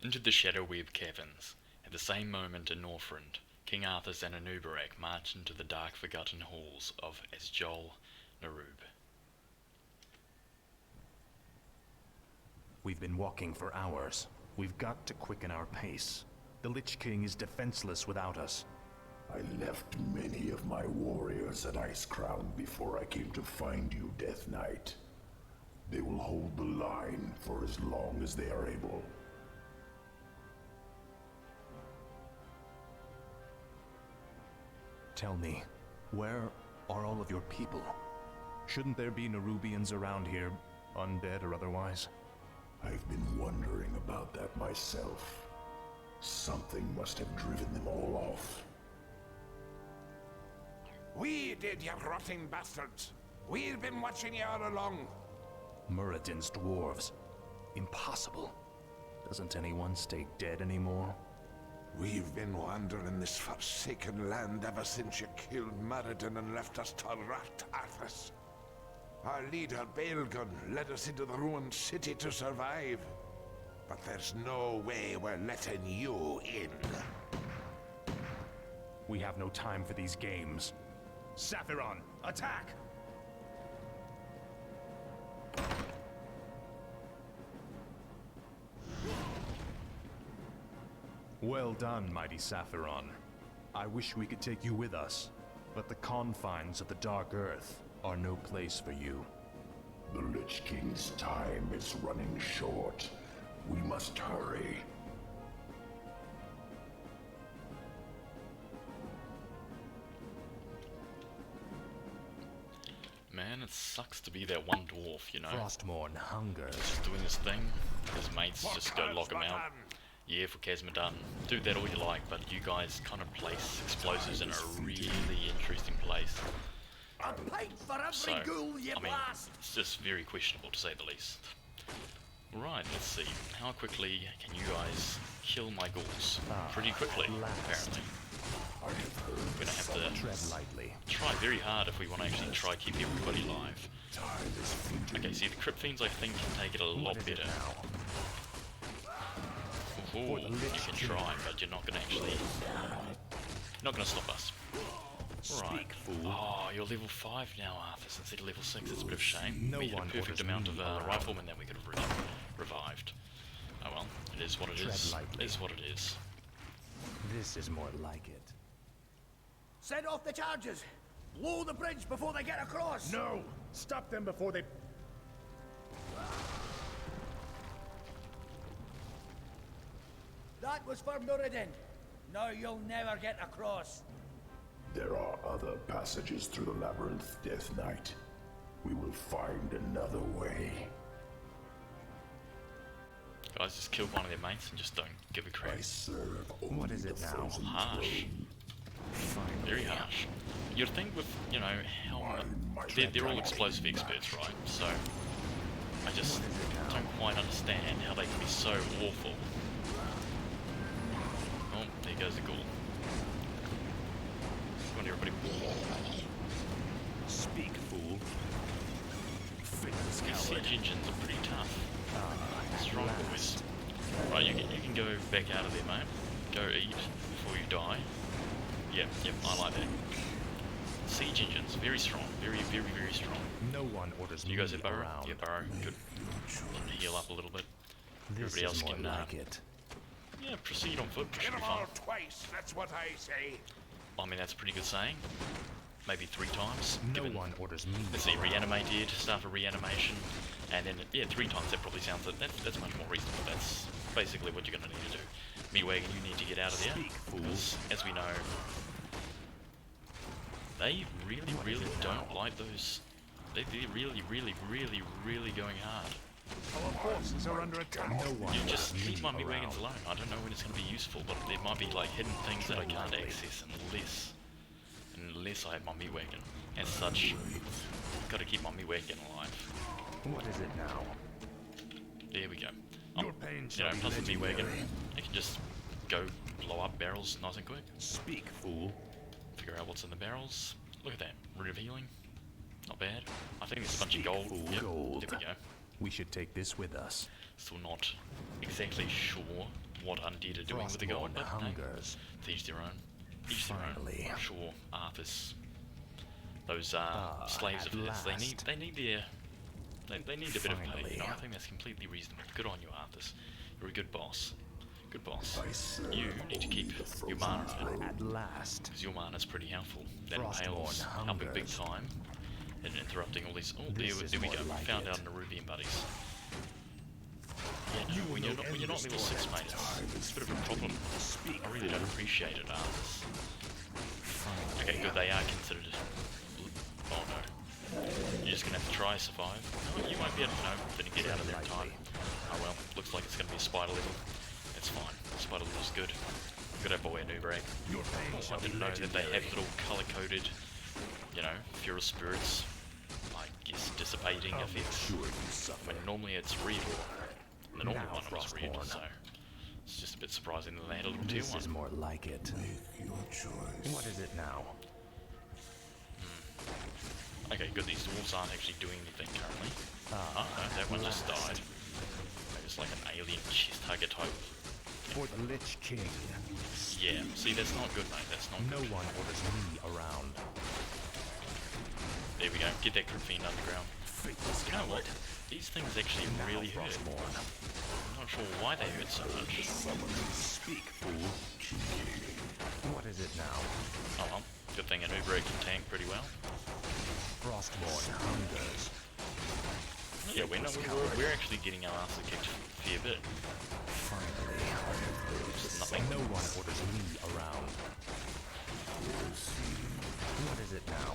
Into the shadow-webbed caverns. At the same moment in Northrend, King Arthas and Anubarak marched into the dark forgotten halls of Azjol-Nerub. We've been walking for hours. We've got to quicken our pace. The Lich King is defenseless without us. I left many of my warriors at Icecrown before I came to find you, Death Knight. They will hold the line for as long as they are able. Tell me, where are all of your people? Shouldn't there be Nerubians around here, undead or otherwise? I've been wondering about that myself. Something must have driven them all off. We did, you rotting bastards. We've been watching you all along. Muradin's dwarves. Impossible. Doesn't anyone stay dead anymore? We've been wandering this forsaken land ever since you killed Muradin and left us to rot, Arthas. Our leader, Baelgun, led us into the ruined city to survive. But there's no way we're letting you in. We have no time for these games. Saphiron, attack! Well done, mighty Saphiron. I wish we could take you with us, but the confines of the Dark Earth are no place for you. The Lich King's time is running short. We must hurry. Man, it sucks to be that one dwarf, you know. Frostmourne hungers. Just doing his thing. His mates just go lock him out. Yeah, for Khazad-dûm. Do that all you like, but you guys kind of place explosives in a really interesting place. So, I mean, it's just very questionable to say the least. Right, let's see. How quickly can you guys kill my ghouls? Pretty quickly, apparently. We're gonna have to Tread lightly. try very hard if we want to actually try keep everybody alive. Okay, see the Crypt Fiends I think can take it a lot better. Ooh, you can try, but you're not gonna actually not gonna stop us. Right. Oh, you're level 5 now, Arthas, instead of level 6. It's a bit of a shame. We had a perfect amount of riflemen that we could have revived. Oh well, it is what it is. It is what it is. This is more like it. Set off the charges! Blow the bridge before they get across! No! Stop them before they... That was for Muradin. Now you'll never get across. There are other passages through the labyrinth, Death Knight. We will find another way. Guys, just kill one of their mates and just don't give a crap. I serve only What is it the now? frozen Harsh. throne. Very harsh. You'd think with, you know, how... They're all explosive experts, right? So, I just don't quite understand how they can be so awful. Oh, there goes the ghoul. Come on, everybody. Speak, fool. These siege engines are pretty tough. Strong boys. Right, you can go back out of there, mate. Go eat before you die. Yep, I like that. Siege engines, very strong. Very, very, very strong. No one orders You guys me have burrow? around. Yeah, burrow. Good. Can heal up a little bit. This Everybody else is more can, like it. Yeah, proceed on foot. Should Get be them fun. all twice, that's what I say. I mean, that's a pretty good saying. Maybe 3 times. No given, one orders me let's see, around. reanimated, start a reanimation, and then, yeah, 3 times, that probably sounds, that's much more reasonable. That's basically what you're going to need to do. Mewagon, you need to get out of there, because, as we know, they really, really don't like those, they're really, really, really, really going hard. Our forces are under attack. No one You orders just me leave my around. wagons alone. I don't know when it's going to be useful, but there might be like hidden things that I can't access unless I have my wagon. As such, got to keep my wagon alive. What is it now? There we go. Your pain You shall know, be plus with me wagon, legendary. I can just go blow up barrels nice and quick. Speak, fool. Figure out what's in the barrels. Look at that, root of healing. Not bad. I think there's a bunch of Speak, gold. fool. Yep, Gold. there we go. We should take this with us. Still not exactly sure what undead are doing with the gold, but no, to each their own. Each their own. I'm sure Arthas, those slaves of his, they need their they need a bit of pay. You know, I think that's completely reasonable. Good on you, Arthas. You're a good boss. Good boss. You need to keep your mana up. At last. Because your mana's pretty helpful. That impales helping big time. And interrupting all these. Oh, there we go. We found our Nerubian buddies. Yeah, no, when you're not level 6, mate, it's a bit of a problem. I really don't appreciate it, Arthas. Okay, good, they are considered. Oh no. You're just gonna have to try survive. No, you won't be able to know. Didn't get out of there in time. Oh well, looks like it's gonna be a spider level. It's fine. Spider level's good. Good old boy, Nubrag. Oh, I didn't know that they have little colour-coded, you know, Furious Spirits, I guess, dissipating effects. When normally it's red. The normal one was red, so it's just a bit surprising that they had a little tier 1. This is more like it. Make your choice. What is it now? Okay, good. These dwarves aren't actually doing anything currently. Oh no, that one just died. It's like an alien chest hugger type. For the Lich King. Yeah, see, that's not good, mate. That's not good. No one orders me around. There we go. Get that crit fiend underground. You know what? These things actually really hurt. I'm not sure why they hurt so much. Speak, fool. What is it now? Oh well, good thing a Nubrag can tank pretty well. Frostborn hungers. Yeah, we're actually getting our asses kicked a fair bit. Finally, nothing. No one orders me around. What is it now?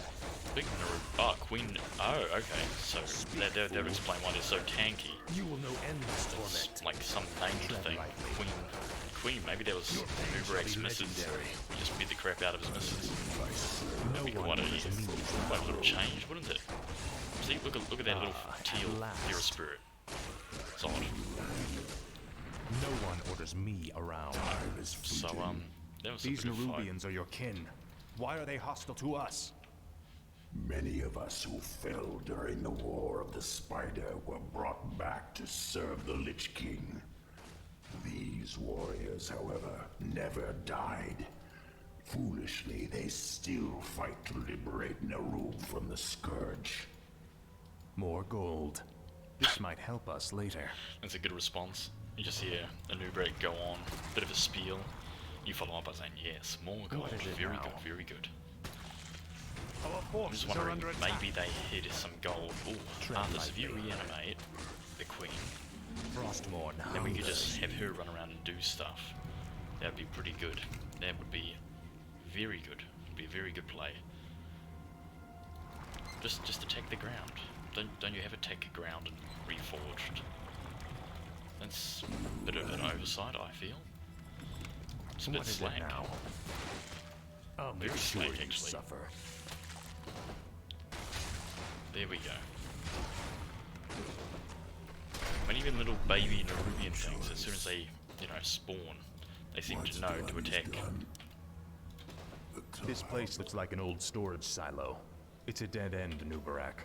Big Nerub. Oh, Queen. Oh, okay. So that would explain why they're so tanky. You will know endless torment. It's like some named thing. Queen. Maybe that was Nubrag's missus. He just beat the crap out of his missus. That'd be quite a little change, wouldn't it? See, look at that little teal Furious Spirit. It's odd. No one orders me around. So that was these Nerubians are your kin. Why are they hostile to us? Many of us who fell during the War of the Spider were brought back to serve the Lich King. These warriors, however, never died. Foolishly, they still fight to liberate Nerub from the Scourge. More gold. This might help us later. That's a good response. You just hear a Nubrag go on, bit of a spiel. You follow up by saying, yes, more gold. Very good, very good. I'm just wondering, maybe they hid some gold. Ooh, Arthas, if you reanimate the Queen, then we could just have her run around and do stuff. That would be pretty good. That would be very good. It would be a very good play. Just attack the ground. Don't you have attack ground and Reforged? That's a bit of an oversight, I feel. It's a bit slack. Very slack, actually. There we go. When even little baby Nerubian things, as soon as they, spawn, they seem to know to attack. This place looks like an old storage silo. It's a dead end, Nubarak.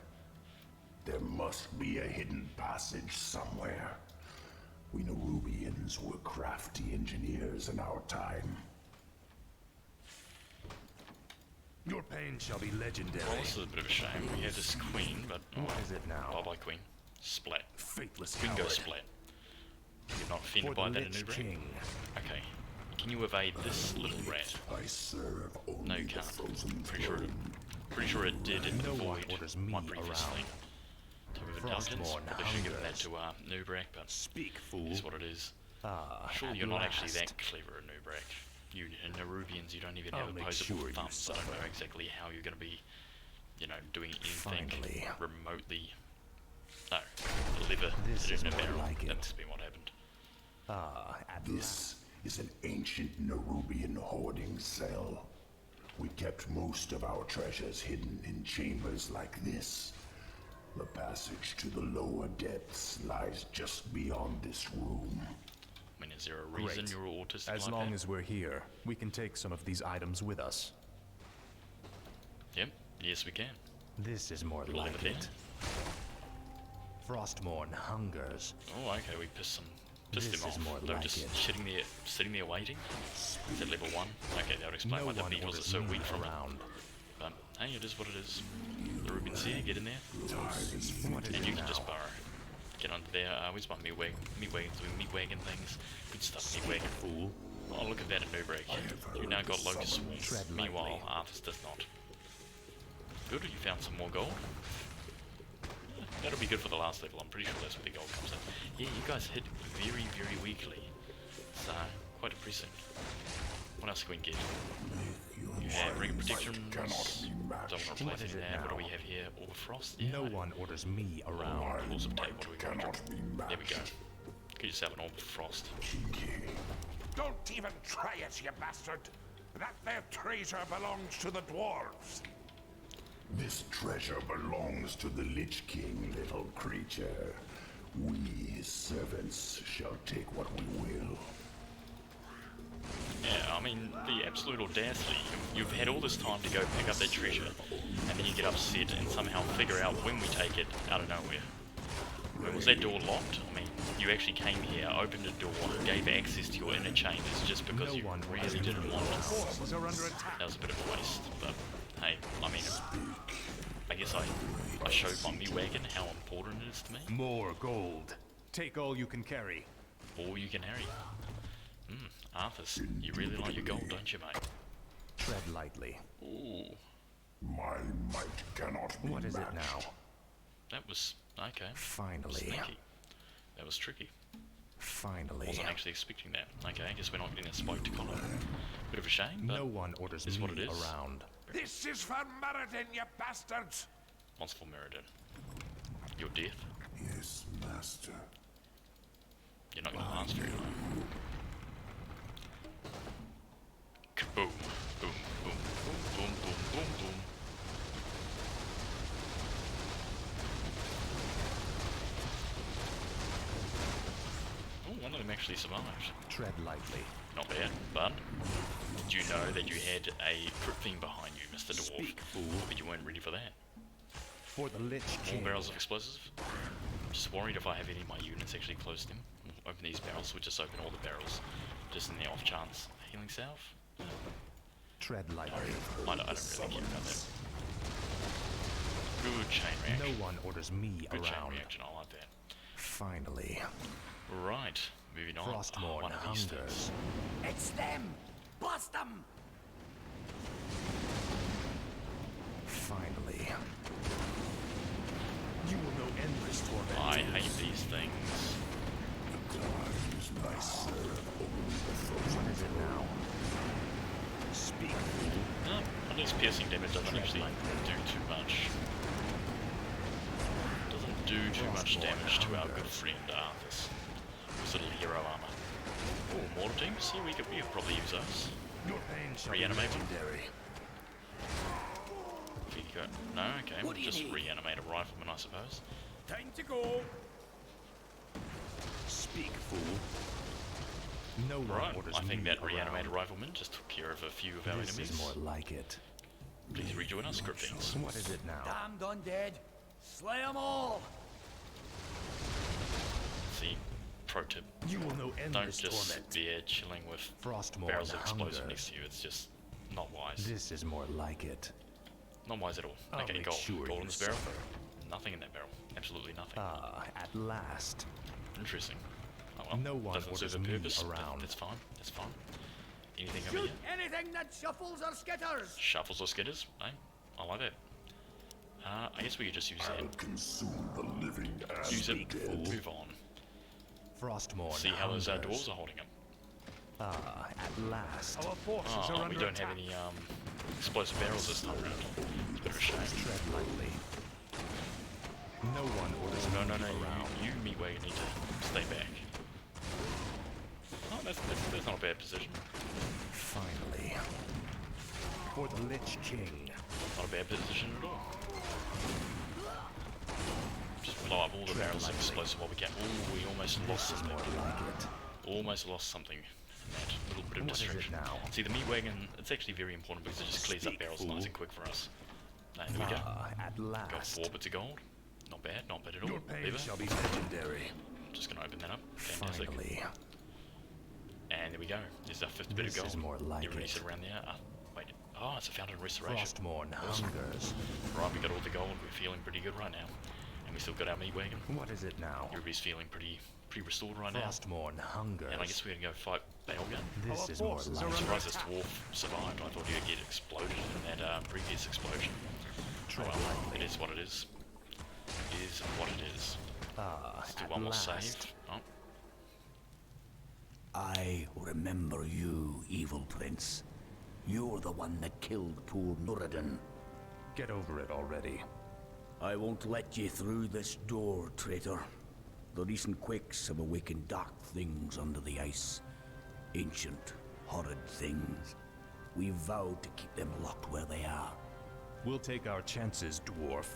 There must be a hidden passage somewhere. We Nerubians were crafty engineers in our time. Your pain shall be legendary. Well, this is a bit of a shame. We have this queen, but what is it now? Bye-bye, queen. Splat. Faithless Queen coward. goes splat. You're not offended by that in Lich King. Okay. Can you evade this little rat? I serve only No, you can't. Pretty sure it did in the void one previous thing. Type of intelligence. Probably should have given that to Nubrag, but speak, fool. Is what it is. Surely you're not actually that clever at Nubrag. You Nerubians, you don't even have opposable thumbs. I don't know exactly how you're going to be, doing anything remotely. No, the liver hit it in a barrel. That must have been what happened. This is an ancient Nerubian hoarding cell. We kept most of our treasures hidden in chambers like this. The passage to the lower depths lies just beyond this room. I mean, is there a reason you're autistic As like long that? as we're here, we can take some of these items with us. Yep, yes we can. This is more We'll like leave it. Frostmourne hungers. Oh, okay, we pissed some Pissed This them is off. more They were like just it. sitting there waiting. Is that level 1? Okay, that would explain No why the one beetles are orders so me weak from it. around. But hey, it is what it is. The Ruben's here, get in there. What is And it you can now? just burrow. Get under there. Where's my meat wagon? Doing meat wagon things. Good stuff, meat wagon. Fool. Oh, look at that, a new break. You now got locust swarms. Tread Meanwhile, lightly. Arthas does not. Good, you found some more gold. Yeah, that'll be good for the last level. I'm pretty sure that's where the gold comes in. Yeah, you guys hit very, very weakly. It's quite depressing. What else can we get? You have ring of protections. Don't want to replace What is it that. What do now? we have here? All the frost. Yeah, No one orders me around. Rules of tape. What do we got? There we go. Get yourself an orb of frost. Don't even try it, you bastard! That there treasure belongs to the dwarves! This treasure belongs to the Lich King, little creature. We, his servants, shall take what we will. Yeah, I mean, the absolute audacity. You've had all this time to go pick up that treasure, and then you get upset and somehow figure out when we take it out of nowhere. When was that door locked? I mean, you actually came here, opened a door, gave access to your inner chambers just because No you one really didn't want it. Forces are under attack. That was a bit of a waste, but hey, I mean, I guess I showed my me wagon how important it is to me. More gold. Take all you can carry. All you can harry. Arthas, you really like your gold, don't you, mate? Tread lightly. Ooh, My might cannot be What is it matched. now? that was, okay. Finally. Sneaky. That was tricky. Finally. Wasn't actually expecting that. Okay, I guess we're not getting a spoke to collar. Bit of a shame, but No one orders is me what it is. around. This is for Meriden, you bastards! What's for Meriden? Your death? Yes, master. You're not going to last very long. Kaboom! Boom! Boom! Boom! Boom! Boom! Boom! Boom! Oh, one of them actually survived. Tread lightly. Not bad, but did you know that you had a crypt thing behind you, Mr. Dwarf? Speak, fool. But you weren't ready for that. For the Lich More King. barrels of explosives. Just worried if I have any of my units actually close to them. We'll open these barrels, we'll just open all the barrels. Just in the off chance. Healing salve? Tread lightly. I don't really care about that. Good chain reaction. No one orders me Good chain around. reaction, I like that. Finally. Right, moving on. Frostmourne One of these hungers. things. It's them! Blast them! Finally. You will know endless torment. I hate these things. What is it now? Speak, fool. No, at least piercing damage doesn't actually do too much. Doesn't do too much damage to our good friend Arthas. His little hero armor. Oh, mortar teams? Yeah, we could probably use those. Your pain shall Reanimate. be legendary. If you go, no, okay, What we'll do you just need? reanimate a rifleman, I suppose. Time to go! Speak, fool. No one Right, orders I think me that reanimated around. rifleman just took care of a few of our This enemies. is more like it. Please rejoin us, Cryptings. What is it now? Damned undead! Slay them all! See, pro tip, You will know don't endless just torment. be there chilling with Frostmourne barrels of explosive hunger. next to you. It's just not wise. This is more like it. Not wise at all. I'll Okay, make gold. sure Gold you in this barrel. suffer. Nothing in that barrel. Absolutely nothing. Ah, at last. Interesting. Oh well, No one doesn't serve orders a me purpose. around. That's fine. That's fine. Anything over Shoot here? anything that shuffles or skitters! Shuffles or skitters? Hey, I like that. I guess we could just use I'll that. consume the living and Use the it. dead. Move on. Frostmourne See how those hungers. dwarves are holding them. Ah, at last. Our forces are Oh, under we don't attack. have any explosive barrels this time around. It's a bit of a shame. Tread lightly. No one orders No, me no, no. around. You meatway, need to stay back. Oh, that's not a bad position. Finally. For the Lich King. Not a bad position at all. Just blow up all the barrels of explosive while we can. Ooh, we almost lost This is something. more like it. Almost lost something in that little bit of What is it distraction. now? See, the meat wagon, it's actually very important because it just clears up Speak, barrels fool. nice and quick for us. There we go. Ah, at Got last. 4 bits of gold. Not bad, not bad at all. Your pain Beaver. shall be legendary. Just gonna open that up. Fantastic. Finally. And there we go. There's our 50 bit of This gold. is more like You already it. sit around there. Wait. Oh, it's a Fountain of Restoration. Frostmourne hungers. Right, we got all the gold. We're feeling pretty good right now. And we still got our meat wagon. What is it now? Everybody's feeling pretty restored right now. Frostmourne hungers. And I guess we're gonna go fight Bailgun. This is more I'm like it. surprised this dwarf survived. I thought he'd get exploded in that previous explosion. Oh well, it is what it is. It is what it is. Let's do at one more last. save. Oh, I remember you, evil prince. You're the one that killed poor Nuradin. Get over it already. I won't let you through this door, traitor. The recent quakes have awakened dark things under the ice. Ancient, horrid things. We vowed to keep them locked where they are. We'll take our chances, dwarf.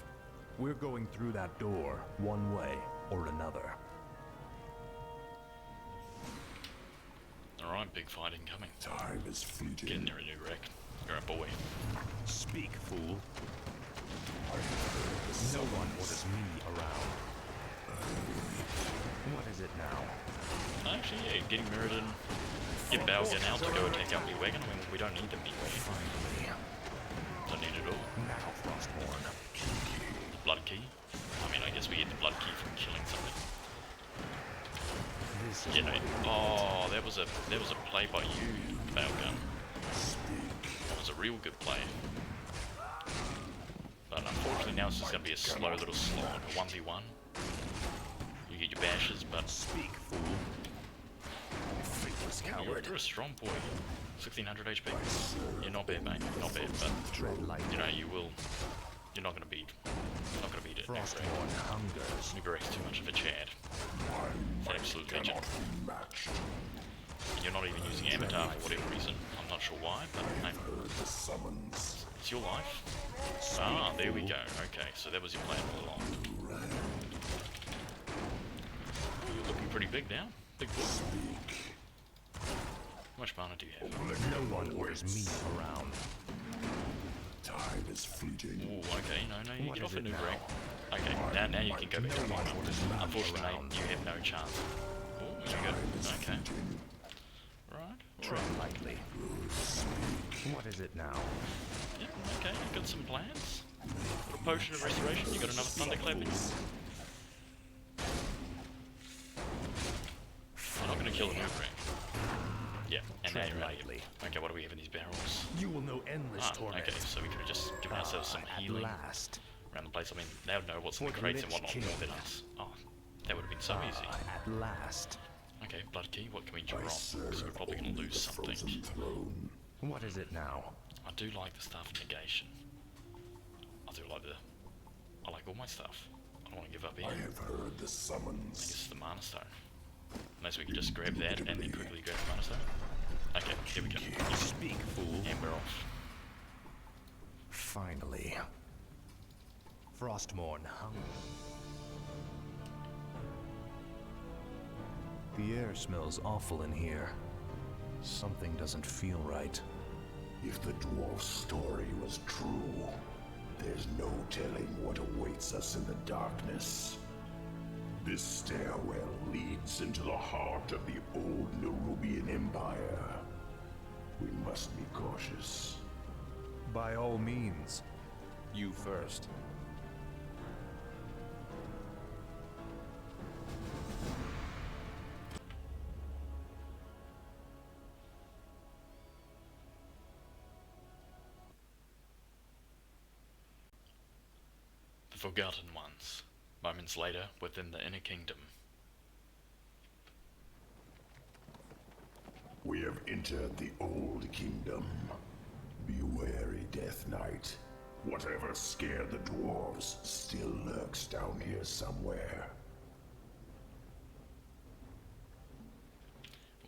We're going through that door, one way or another. alright, big fight incoming. Time is fleeting. Get in there, a new wreck. You're a boy. Speak, fool. No one orders me around. What is it now? Actually, yeah, getting Mirrodin, get Balgan out to go attack out meat wagon. I mean, we don't need the meat wagon. Finally. Don't need it all. Now, Frostmourne. The blood key. I mean, I guess we get the blood key from killing something. This is You know, oh, that was a play by you, Balgun. That was a real good play. But unfortunately now it's just gonna be a slow little slog, a 1v1. You get your bashes, but Speak, fool. Faithless coward. you're a strong boy. 1600 HP. You're not bad, mate. Not bad, but Tread lightly. you know you're not gonna beat it. Frostmourne hungers. Nugarek's too much of a Chad. It's an absolute legend. Cannot be matched. And you're not even using Avatar for whatever reason. I'm not sure why, but hey, Heard the summons. it's your life. Ah, there we go. Okay, so that was your plan all along. You're looking pretty big now. Big boy. How much mana do you have? No one orders me around. Time is fleeting. Ooh, okay, no, you What get is off a it new now? rank. Okay, now you can go back to normal. Unfortunately, around. you have no chance. Oh, very good. Okay. Right. Tread lightly. What is it now? Yeah, okay, you've got some plans. Got a potion of restoration, you got another thunderclap in you. You're not gonna kill a new rank. Yeah, and now Tread you're out of lightly. here. Okay, what do we have in these barrels? You will know endless torment. Okay, so we could have just given ourselves some At healing last. around the place. I mean, they would know what's in the For the crates and Lich whatnot King. more than us. Oh, that would have been so easy. At last. Okay, blood key, what can we drop? I Because we're serve probably gonna only lose the something. frozen throne. What is it now? I do like the stuff in negation. I like all my stuff. I don't want to give up here. I have heard the I summons. guess it's the mana stone. Unless we can just grab that and then quickly grab the mana stone. Okay, here we go. Speak, fool. And we're off. Finally. Frostmourne hunger. The air smells awful in here. Something doesn't feel right. If the dwarf's story was true, there's no telling what awaits us in the darkness. This stairwell leads into the heart of the old Nerubian Empire. We must be cautious. By all means. You first. The Forgotten Ones. Moments later, within the Inner Kingdom. We have entered the old kingdom. Be wary, Death Knight. Whatever scared the dwarves still lurks down here somewhere.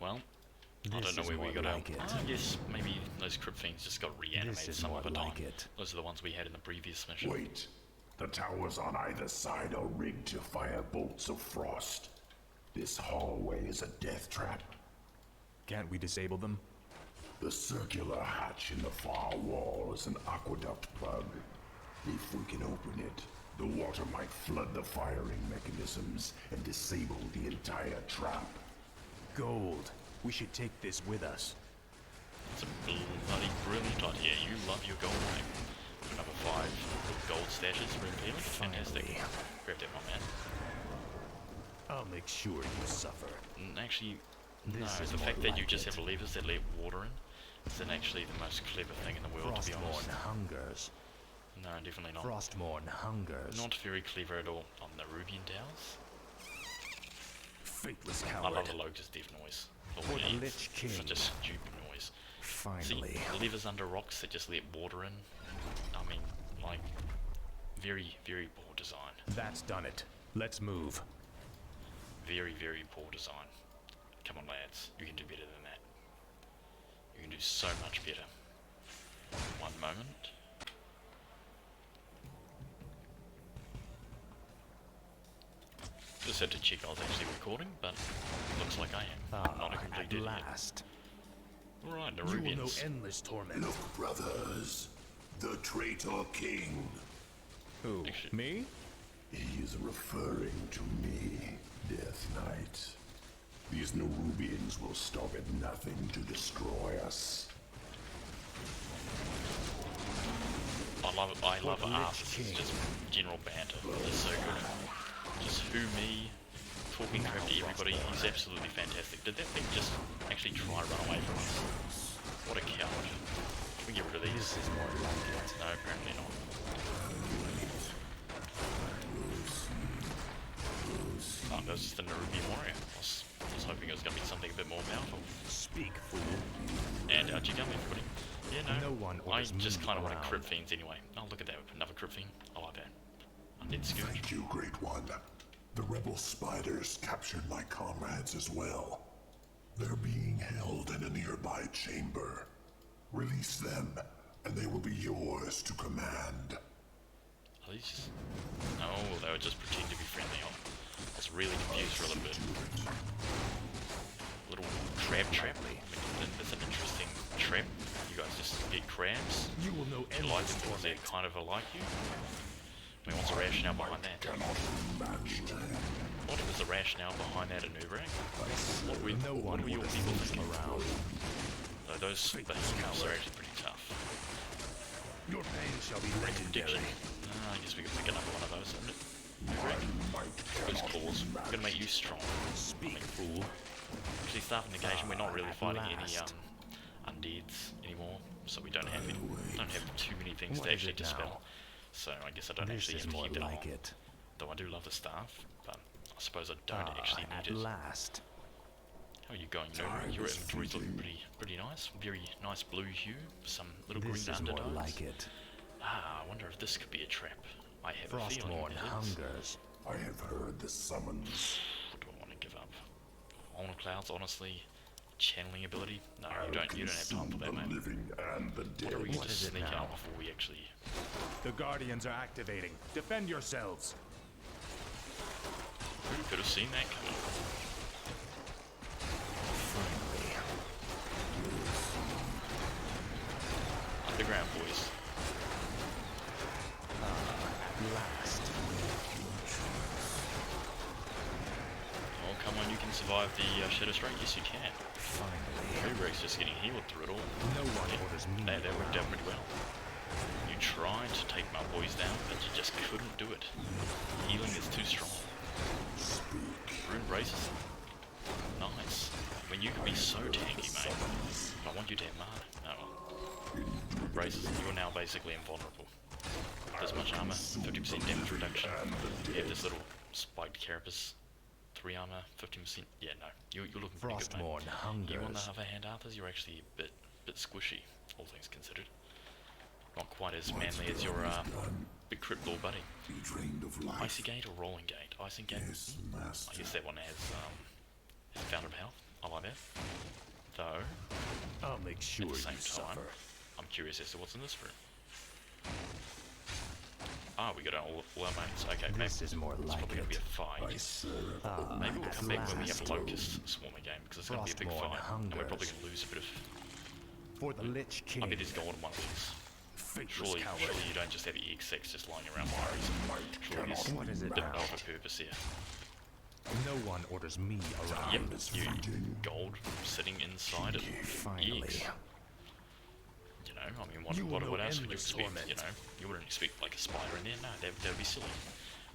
Well, I This don't know is where we more got like out. it. I guess maybe those crypt fiends just got reanimated This is some more other time. like it. Those are the ones we had in the previous mission. Wait. The towers on either side are rigged to fire bolts of frost. This hallway is a death trap. Can't we disable them? The circular hatch in the far wall is an aqueduct plug. If we can open it, The water might flood the firing mechanisms and disable the entire trap. Gold. We should take this with us. It's a bloody brilliant idea. You love your gold, mate. Number 5 gold stashes for impaling. Fantastic. Grab that, my man. I'll make sure you suffer. Actually, no. This is The fact more that you like just it. have levers that let water in isn't actually the most clever thing in the world, to be honest. Frostmourne hungers. No, definitely not. Frostmourne hungers. Not very clever at all on the Nerubian towers. Faithless I coward. love the Locust Death noise. For the Lich King. Such a stupid noise. Finally. See, levers under rocks that just let water in. I mean, like, very, very poor design. That's done it. Let's move. Very, very poor design. Come on, lads. You can do better than that. You can do so much better. One moment. Just had to check I was actually recording, but looks like I am. Not a complete At idiot. last. Alright, You will know Nerubians. endless torment. Look, brothers. The traitor king. Who? Actually- Me? He is referring to me, Death Knight. These Nerubians will stop at nothing to destroy us. I love Lich Arthas. King. It's just general banter. It's so good. Just who me, talking crap to everybody. He's absolutely fantastic. Did that thing just actually try to run away from us? What a coward. Can we get rid of these? This is more like it. No, apparently not. Oh, that was just the Nerubian warrior. I was hoping it was going to be something a bit more powerful. Speak, fool. And out you come, everybody. Yeah, No one I orders just me kind of want to around. crypt fiends anyway. Oh, look at that. Another crypt fiend. I like that. Undead Scourge. Thank you, Great One. The rebel spiders captured my comrades as well. They're being held in a nearby chamber. Release them, and they will be yours to command. Are these just... No, they were just pretending to be friendly. I was really confused for a little bit. Little crab trap. I mean, that's an interesting trap. You guys just get crabs. You will know Do you like endless them because they torment. kind of are like you? I mean, what's the rationale behind that? What was the rationale behind that in Uber? No What one were your orders people me thinking? around. So those behemoths are actually pretty tough. Your pain shall be Prediction. legendary. I guess we can pick another one of those, isn't it? Those claws. We're gonna make you strong. Speak, fool. Actually, staff negation, we're not really At fighting any last. undeads anymore, so we don't have too many things What to is actually it now? dispel. So I guess I don't This actually is have to more keep that like on. it. Though I do love the staff, but I suppose I don't actually At need it. last. How are you going, Nova? Your inventory's looking pretty nice. Very nice blue hue, some little This green is more undertones. like it. Ah, I wonder if this could be a trap. I have a feeling Frostmourne it is. hungers. I have heard the summons. What do I want to give up? Honor Clouds, honestly. Channeling ability? No, you don't have time for that, The mate. living and the What are we dead. going to is it sneak now? out before we actually... The Guardians are activating. Defend yourselves. Who could have seen that coming? Finally. Underground, boys. At last. Oh, come on, you can survive the Shadow Strike? Yes, you can. Finally. Uber's just getting healed through it all. No one orders me That worked out around. pretty well. You tried to take my boys down, but you just couldn't do it. Healing is too strong. Rune braces. Nice. I mean, you could be so tanky, mate. But I want you to have mana. Oh well. Rune braces, you're now basically invulnerable. This much armor, 50% damage reduction. You have this little spiked carapace. 3 armor, 15%. Yeah, no. You're looking pretty good, mate. Frostmourne hungers. You on the other hand, Arthas, you're actually a bit squishy, all things considered. Not quite as manly as your big crypt lord buddy. He dreamed of life. Icy Gate or Rolling Gate? Icy Gate. Yes, I master. guess that one has Fountain of Health. I like that. Though, I'll make sure at the you same time, suffer. I'm curious as to what's in this room. Ah, we got all our mates. Okay, maybe This is more it's like probably gonna be a it. fight. I serve Maybe we'll at come back when we have last. Locust Swarm again, because it's gonna be a big Frostmourne fight, and we're probably hungers. gonna lose a bit of... For the Lich I King. bet there's gold in one of these. Surely you don't just have EX6 just lying around for no reason. Surely there's What is it a bit now? more of a purpose here. No one orders me around. Yep, you gold sitting inside of Finally. EX. You know, I mean, You will what know else would you endless expect? torment. You know, you wouldn't expect like a spider in there. No, that would be silly.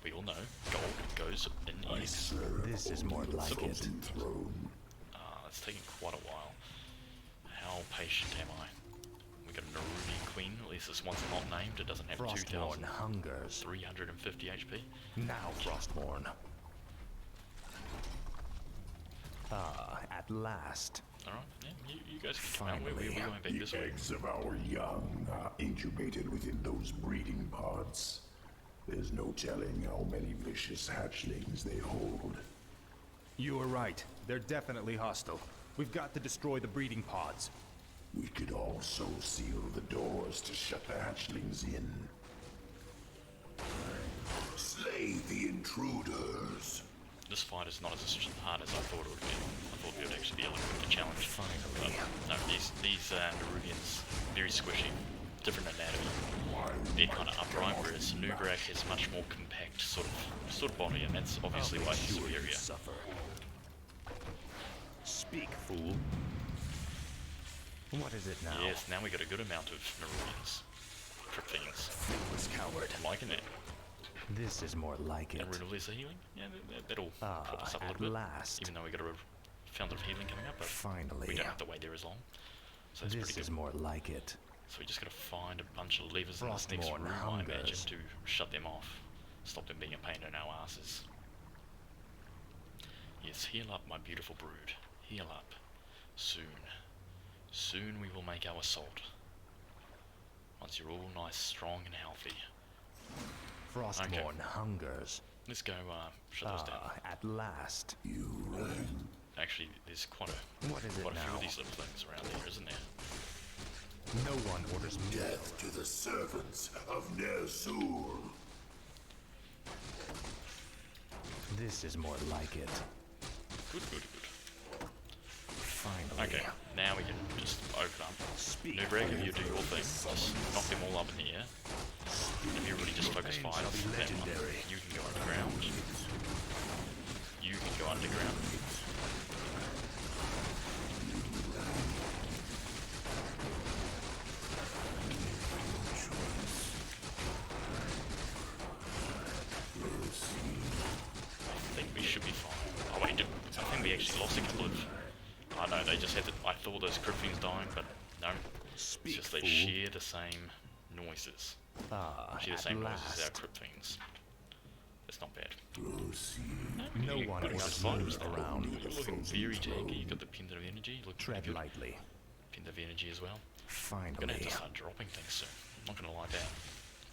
We all know gold goes in EX. This is more like it. It's taken quite a while. How patient am I? We got a Nerubian queen. At least this one's not named. It doesn't have Frostborn hungers. 2,350 HP. Now, Frostborn. Ah, at last. Alright, yeah, you guys can come out. We're going back The this way. eggs of our young are incubated within those breeding pods. There's no telling how many vicious hatchlings they hold. You are right. They're definitely hostile. We've got to destroy the breeding pods. We could also seal the doors to shut the hatchlings in. Slay the intruders. This fight is not as hard as I thought it would be. I thought it would actually be a little bit of a challenge. Finally. No, these Nerubians, very squishy, different anatomy. They're kind of upright, whereas Nubrak has much more compact sort of body, and that's obviously why he's superior. Suffer. Speak, fool. What is it now? Yes, now we got a good amount of Nerubians. Trip things. Faithless coward. I'm liking that. This is more like it. And Riddle's healing? Yeah, that'll prop us up a at little bit. last. Even though we got a fountain of healing coming up, but Finally. we don't have to wait there as long. So that's This pretty is good. more like it. So we just gotta find a bunch of levers in this next Frostborn room, I imagine, hungers. to shut them off. Stop them being a pain in our asses. Yes, heal up, my beautiful brood. Heal up. Soon. Soon we will make our assault. Once you're all nice, strong, and healthy. Frostborn hungers. Let's go, shut those down. At last. Actually, there's quite a What is it few now? of these little things around there, isn't there? No one orders me. Death to the servants of Ner'zhul. This is more like it. Good. Finally. Okay, now we can just open up. Speak. Nubrak, if you do your thing, just knock them all up in the air. If you really just focus fire on that one, you can go underground. You can go underground. I think we should be fine. Oh wait, I think we actually lost a couple of... Oh no, they just had to... I thought those crypt fiends dying, but no. It's just they share the same noises. Share the same noises as our crypt fiends. That's not bad. No one Good orders items me though. around. You're looking very tanky. You've got the Pendant of Energy. Look pretty Tread good. lightly. Pendant of Energy as well. I'm Finally. gonna have to start dropping things soon. I'm not gonna lie down.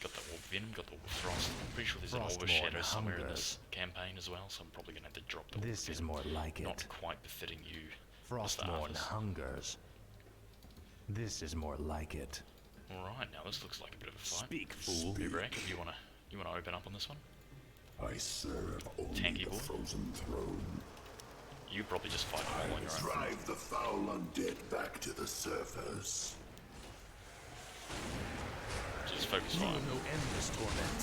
Got the Orb Venom, got the Orb Frost. I'm pretty sure there's an Orb of Frostborn Shadow somewhere in this hungers. campaign as well, so I'm probably gonna have to drop the Orb This is Venom. more like it. Not quite befitting you, Mr. Frostborn Arthas. hungers. This is more like it. Alright, now this looks like a bit of a fight. Speak, fool. Nubrak, if you wanna open up on this one? I serve only Tanky the boy. frozen throne. You probably just fight them all on your own. Drive the foul undead back to the surface. Just focus You fire. will know endless torment.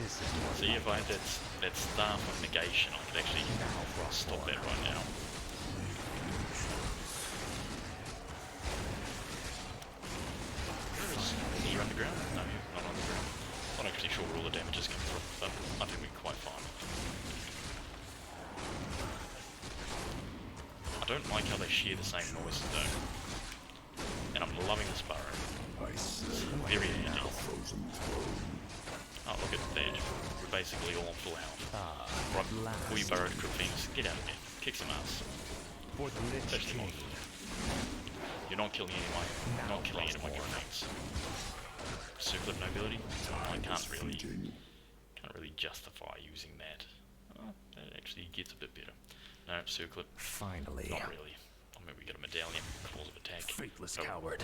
This is more See, like if I had that staff of negation, I could actually stop that right now. Are you underground? No, you're not underground. I'm not actually sure where all the damage is coming from, but I think we're quite fine. I don't like how they share the same noises though. And I'm loving this burrow. I serve Very handy. the frozen throne. Oh, look at that. We're basically all on full health. Right, before you burrowed crypt fiends, get out of here. Kick some ass. for the Lich Touch them King. off. You're not killing any of my, not killing any of my crypt fiends. Super nobility? I can't really justify using that. Oh, that actually gets a bit better. No, circlet. Finally. Not really. I mean, we got a medallion, claws of attack. Faithless but coward.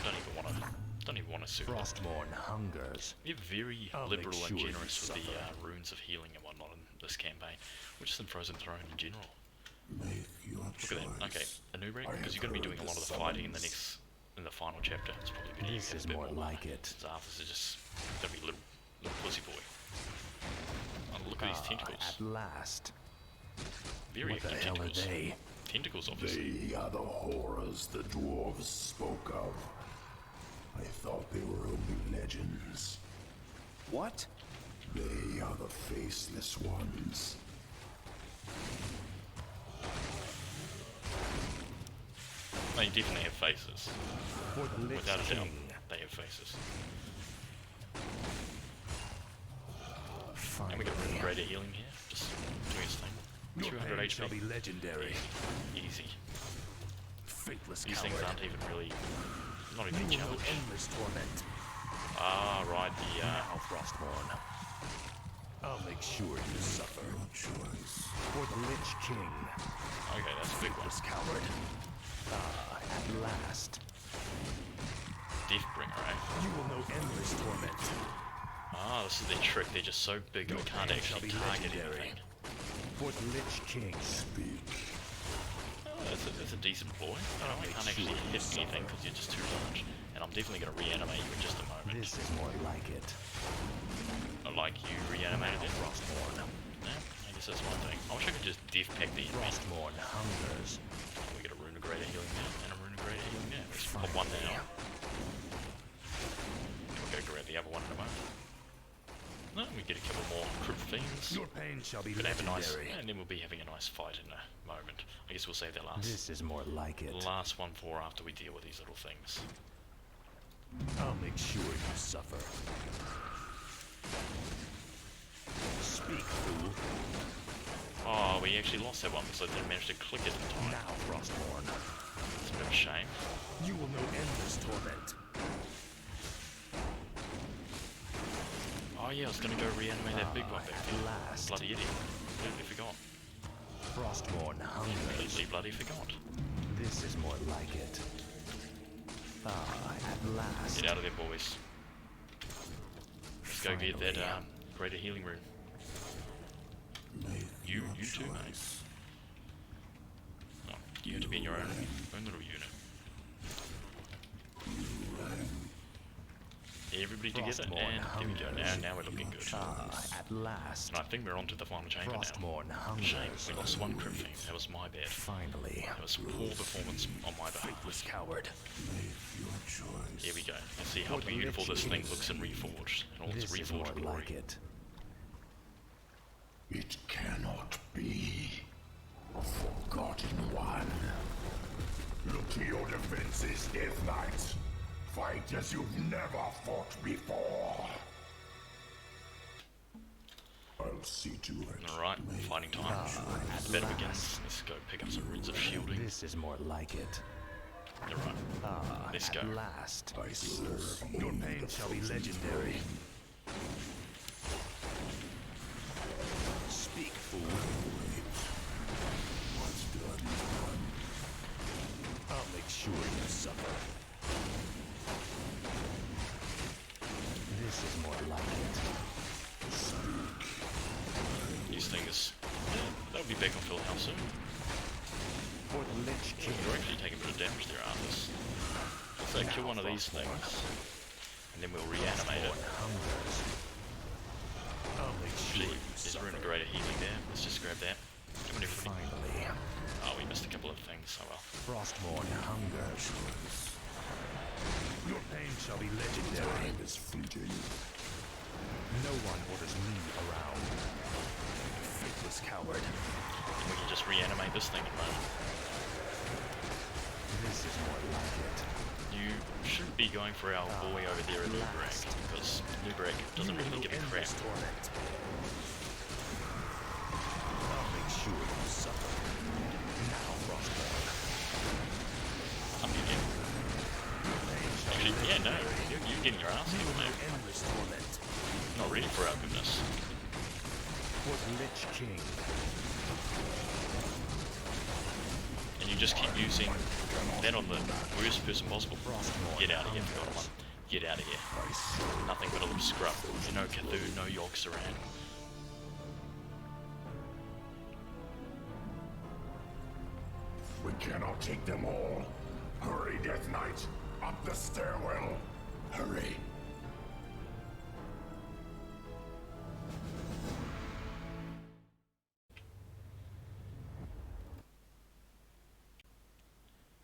Don't even want to circlet. Frostborn hungers. You're very I'll liberal make and sure you generous with the suffer. runes of healing and whatnot in this campaign, which is in Frozen Throne in general. Make your Look at that. Okay, a new break, because you're going to be doing a lot of the fighting in the final chapter. It's probably going to This is more like it. Since Arthas is just going to be a little pussy boy. Oh, look at these tentacles. At last. Very What the active hell are tentacles. they? Tentacles, obviously. They are the horrors the dwarves spoke of. I thought they were only legends. What? They are the faceless ones. They definitely have faces. For the Lich Without a doubt, King. they have faces. And Finally. we got a greater healing here, just doing its thing. Your 200 pain HP. shall be legendary. Easy. Faithless These coward. things aren't even really, not even You a will know challenge. endless torment. Ah, right, the, Now, Frostborn. I'll make sure you suffer. Choice. For the Lich King. okay, that's a big one. Faithless coward. Ah, at last. Deathbringer, eh? You will know endless torment. Ah, this is their trick, they're just so big we can't pain shall actually be target legendary. anything. For the Lich King. Speak. Oh, that's a decent ploy. I can't actually hit anything because you're just too large. And I'm definitely going to reanimate you in just a moment. This is more like it. Like you reanimated it. Yeah, I guess that's one thing. I wish I could just death pack the enemy. Frostborn hungers. We get a rune of greater healing now, and a rune of greater healing now. Let's pop one now. And we'll go grab the other one in a moment. No, we get a couple more crypt fiends. Your pain shall be Gonna have a nice, legendary. and then we'll be having a nice fight in a moment. I guess we'll save that This is more like it. last one for after we deal with these little things. I'll make sure you suffer. Speak, fool. Oh, we actually lost that one because I didn't manage to click it in time. Now, Frostborn. It's a bit of a shame. You will know endless torment. Oh yeah, I was gonna go reanimate that big one back At there. last. Bloody idiot. Completely forgot. Frostborn hungers. Completely bloody forgot. This is more like it. Ah, at last. Get out of there, boys. Let's go get that Finally. greater healing rune. You too, mate. Oh, you have to be in your own little unit. Everybody together, and there we go. Now we're looking good. Ah, at last. And I think we're on to the final chamber now. Frostborn Shame, hungers. we lost one crypt fiend. That was my bad. Finally. That was poor performance on my behalf. Faithless coward. Your choice. Here we go. Let's see how beautiful this thing looks in Reforged. And all its This is more Reforged glory. like it. It cannot be. Forgotten one. Look to your defenses, Death Knights. Fight as you've never fought before. I'll see to it. Alright, fighting time. The battle begins. Let's go pick up some runes of shielding. This is more like it. Alright, Ah, let's go. at last. I serve Your only pain the shall be chosen legendary. Speak, fool. What's done is done. I'll make sure you suffer. This is more like it. These things, they'll be back on full health soon. For the Lich King. You're actually taking a bit of damage there, Arthas. Let's say kill one of these things, and then we'll reanimate it. Hungers. I'll make sure Actually, you there's suffer. rune of greater healing there. Let's just grab that. Come on, everybody. Finally. Oh, we missed a couple of things. Oh well. Frostborn hungers. Your pain shall be legendary. Time is fleeting. No one orders me around. Faithless coward. We can just reanimate this thing in a moment. This is more like it. You shouldn't be going for our boy over there at Nubarak, because Nubarak doesn't really give a crap. Torment. I'll make sure you suffer. Now, Frostborn. Up you get. Actually, yeah, no, you're getting your ass You kicked, will know mate. endless torment. Not ready for our goodness. For the Lich King. And you just keep using that on the worst person possible. Get out of here, forgotten one. Get out of here. Nothing but a little scrub. You know Cthulhu, no Yorks around. cannot take them all. Hurry, Death Knight. Up the stairwell. Hurry.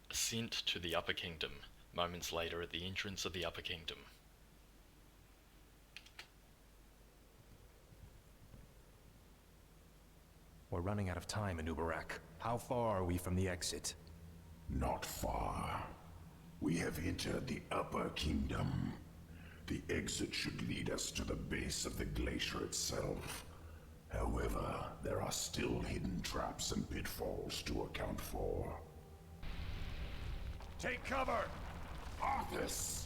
Ascent to the Upper Kingdom. Moments later at the entrance of the Upper Kingdom. We're running out of time, Anubarak. How far are we from the exit? Not far. We have entered the Upper Kingdom. The exit should lead us to the base of the glacier itself. However, there are still hidden traps and pitfalls to account for. Take cover! Arthas!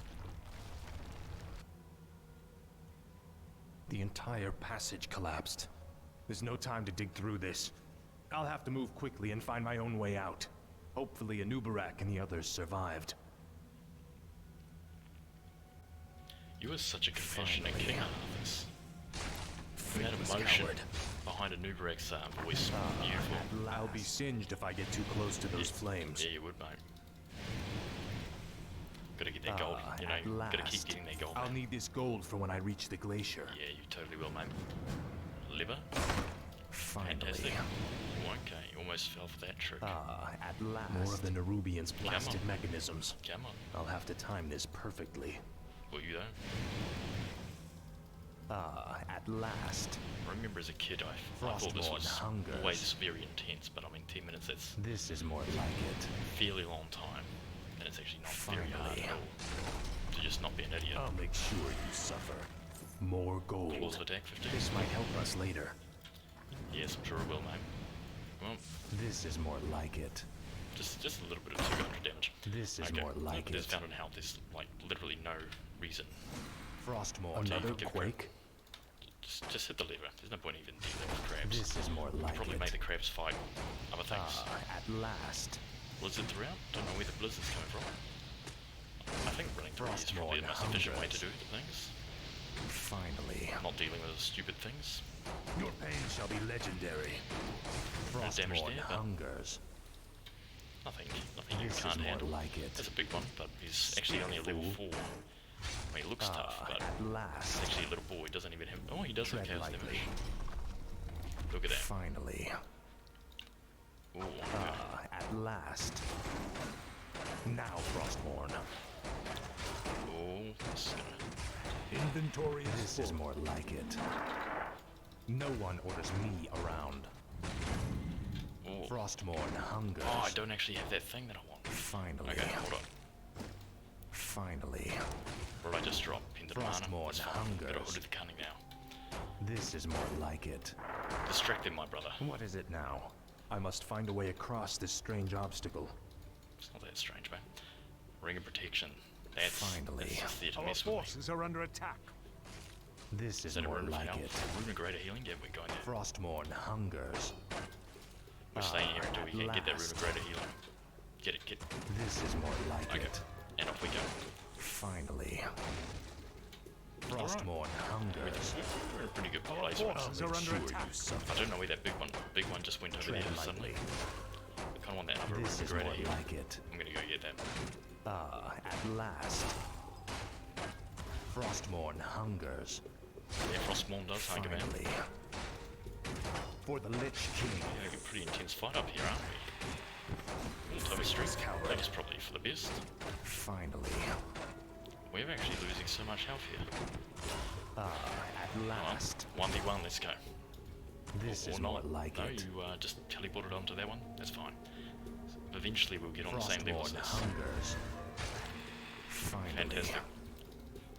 The entire passage collapsed. There's no time to dig through this. I'll have to move quickly and find my own way out. Hopefully Anubarak and the others survived. You are such a compassionate Finally. king, Arthas. That Fruitless emotion coward. behind Anubarak's voice, beautiful. I'll be singed if I get too close to those flames. Yeah, you would, mate. Gotta get that gold, you At know, gotta keep last. getting that gold. I'll mate. need this gold for when I reach the glacier. Yeah, you totally will, mate. Liver? Finally. Fantastic. Okay, you almost fell for that trick. At last. More of the Nerubians' blasted on. mechanisms. Come on. I'll have to time this perfectly. Will you though? At last. I remember as a kid, I thought this Frostborn was hungers. always very intense, but I mean 10 minutes, that's This is more like it. a fairly long time. And it's actually not very hard Finally. at all. To just not be an idiot. I'll make sure you suffer. More gold. Claws of attack 15. This might help us later. Yes, I'm sure it will, mate. Well, This is more like it. just a little bit of 200 damage. This is more like There's it. found in health, there's like literally no reason. Frostmore. Take Another a good quake? Just hit the lever. There's no point even dealing with crabs. This is more like Probably it. make the crabs fight other things. At last. Blizzard throughout? Don't know where the blizzard's coming from. I think running through is Frostborn probably the most efficient way to hungers. do the things. Finally. Not dealing with stupid things. Your pain shall be legendary. No damage Frostborn there, but hungers. nothing you This can't is more handle. like it. That's a big one, but he's actually only a level 4. I mean, he looks tough, but At he's last. actually a little boy. Doesn't even have. Oh, he does have Tread chaos lightly. damage. Look at that. Finally. Ooh, good. At last. Now, Frostborn. Oh, this is gonna. Inventory This is more like it. No one orders me around. Oh. Frostborn hungers. Oh, I don't actually have that thing that I want. Finally. Okay, hold on. Finally. What did I just drop? Pendant mana? Frostborn That's fine. hungers. Got a Hood of the Cunning now. This is more like it. Distract them, my brother. What is it now? I must find a way across this strange obstacle. It's not that strange, man. Ring of Protection. That's Finally. That's just there to Our mess with me. forces are under attack. This is Is that a more rune of like health? it. Rune of Greater Healing? Yeah, we're going there. Frostborn hungers. We're staying here until we can get that Rune last. of Greater Healing. Get it, get it. This is more like Okay. it. And off we go. Finally. Frostborn hungers. We're in a pretty good Our place right now. forces I'll are make under sure attack. you suffer. I don't know where that big one just went over Tread there suddenly. lightly. I kinda want that other Rune This of is Greater more Healing. like it. I'm gonna go get that. At last. Frostborn hungers. Yeah, Frostmourne does hunger, man. Finally. For the Lich King. Yeah, a pretty intense fight up here, aren't we? All time streak. coward. That was probably for the best. Finally. We're actually losing so much health here. At last. 1v1, let's go. This Or is not. more like no, it. you just teleported onto that one. That's fine. Eventually we'll get on the same level as Frostborn this. hungers. Finally. Fantastic.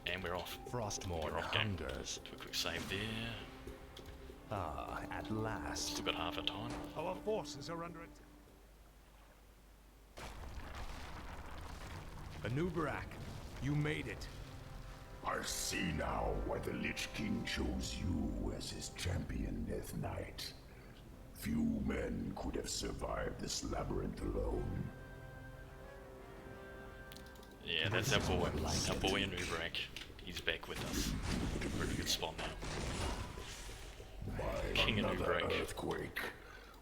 And we're off. Frostborn We're off game. hungers. Do a quick save there. At last. Still got half a time. Our forces are under attack. Anubarak, you made it. I see now why the Lich King chose you as his champion, Death Knight. Few men could have survived this labyrinth alone. Yeah, that's our boy. like Our it. boy Anubarak. He's back with us. Pretty good spot now. By King another Anubarak. earthquake,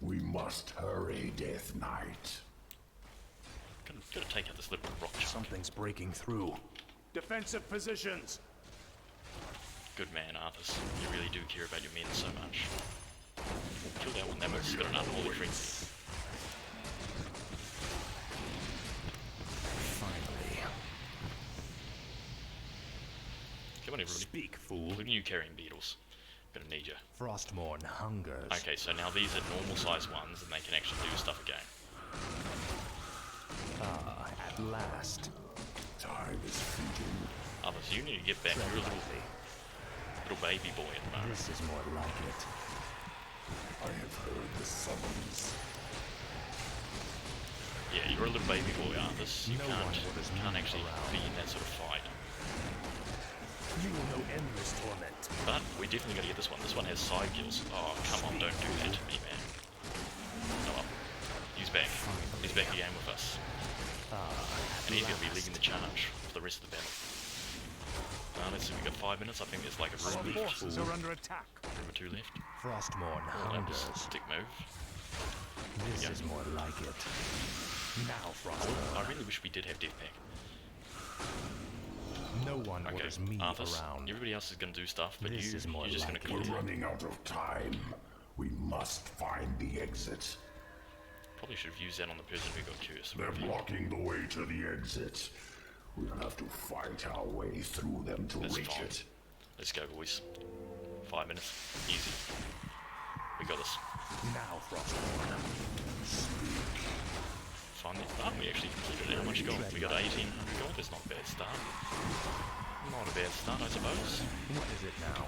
we must hurry, Death Knight. Gotta take out this little rock chunk. Something's breaking through. Defensive positions! Good man, Arthas. You really do care about your men so much. Kill that one, that one's got an unholy frenzy. Finally. Come on, everybody. Speak, fool. Including you carrying beetles. Gonna need you. Frostmourne hungers. Okay, so now these are normal sized ones and they can actually do stuff again. Ah, at last. Time is fleeting. Arthas, you need to get back. You're a little baby boy at the moment. This is more like it. I have heard the summons. Yeah, you're a little baby boy, Arthas. You No one orders me can't actually around. be in that sort of fight. You will know endless torment. But we definitely gotta get this one. This one has side kills. Oh, come on, don't do that to me, man. Oh well. He's back. He's back again with us. And he's gonna be leading the charge for the rest of the battle. Let's see, we've got 5 minutes. I think there's like a Our room left. forces are under attack. Room or two left. Frostmourne Oh, that was hungers. stick move. This Yeah. is more like it. Now, I Frostmourne. really wish we did have Death Pack. No one Okay, orders me Arthas, around. everybody else is gonna do stuff, but This is more you're just like gonna We're continue. running out of time. We must find the exit. Probably should have used that on the person who got curious. They're blocking the way to the exit. We'll have to fight our way through them to That's reach fine. it. Let's go, boys. 5 minutes. Easy. We got this. Now, Frostmourne. Finally. Oh, we actually completed it. How much gold? We got 1800 gold. That's not a bad start. Not a bad start, I suppose. What is it now?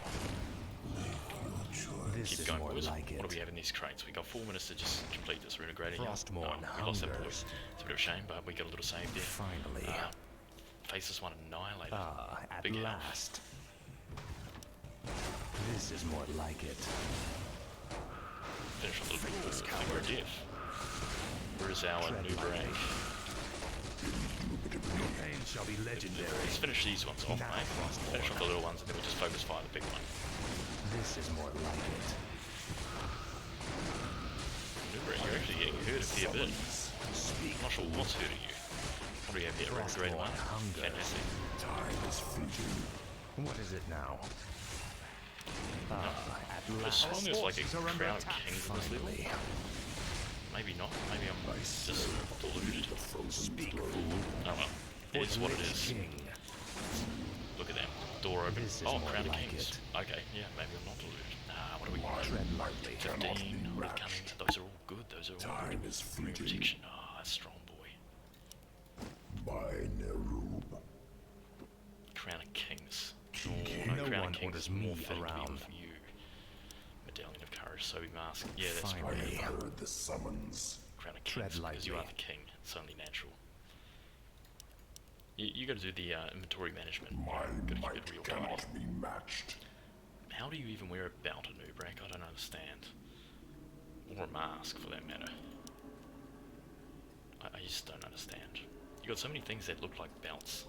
This Keep is going, more boys. like it. What do we have in these crates? We got 4 minutes to just complete this. We're integrating. Frostmourne we lost that boy. hungers. It's a bit of a shame, but we got a little save there. Finally. Face this one annihilated. Ah, at Big elf. last. This is more like it. Finish off the finger of death. Where's our new rank? Your pain shall be legendary. Let's finish these ones off, Now, mate. Frostmourne. Finish off the little ones and then we'll just focus fire the big one. This is more like it. Nubrek, you're actually getting hurt a fair bit. I'm not sure what's hurting you. What do we have here? Rock grade 1. Hungers. Fantastic. Time is fleeting. What is it now? Ah, at There's last. one there's like a forces are under crown of attack. kings in this level. Finally. Maybe not. Maybe I'm just deluded. Speak, fool. Oh well. It is what it Lich is. King. Look at that. Door open. This is Oh, more crown of like kings. it. Okay, yeah, maybe I'm not deluded. What do we Tread lightly. 15, Lord of Cunning. Those are all good. Those are all Time good. is Rare fleeting. protection. Oh, that's strong, boy. By Nerub. Crown of Kings. King. Oh, No Crown one of Kings orders is more me fitting to be around. with you. Medallion of Courage, so we mask. Yeah, that's Finally. great. I have heard the summons. Crown of Tread Kings, because you are lightly. the king. It's only natural. You got to do the inventory management. My Got to keep might it real cannot tidy. be matched. How do you even wear a belt at Nubrek? I don't understand. Or a mask, for that matter. I just don't understand. You got so many things that look like belts.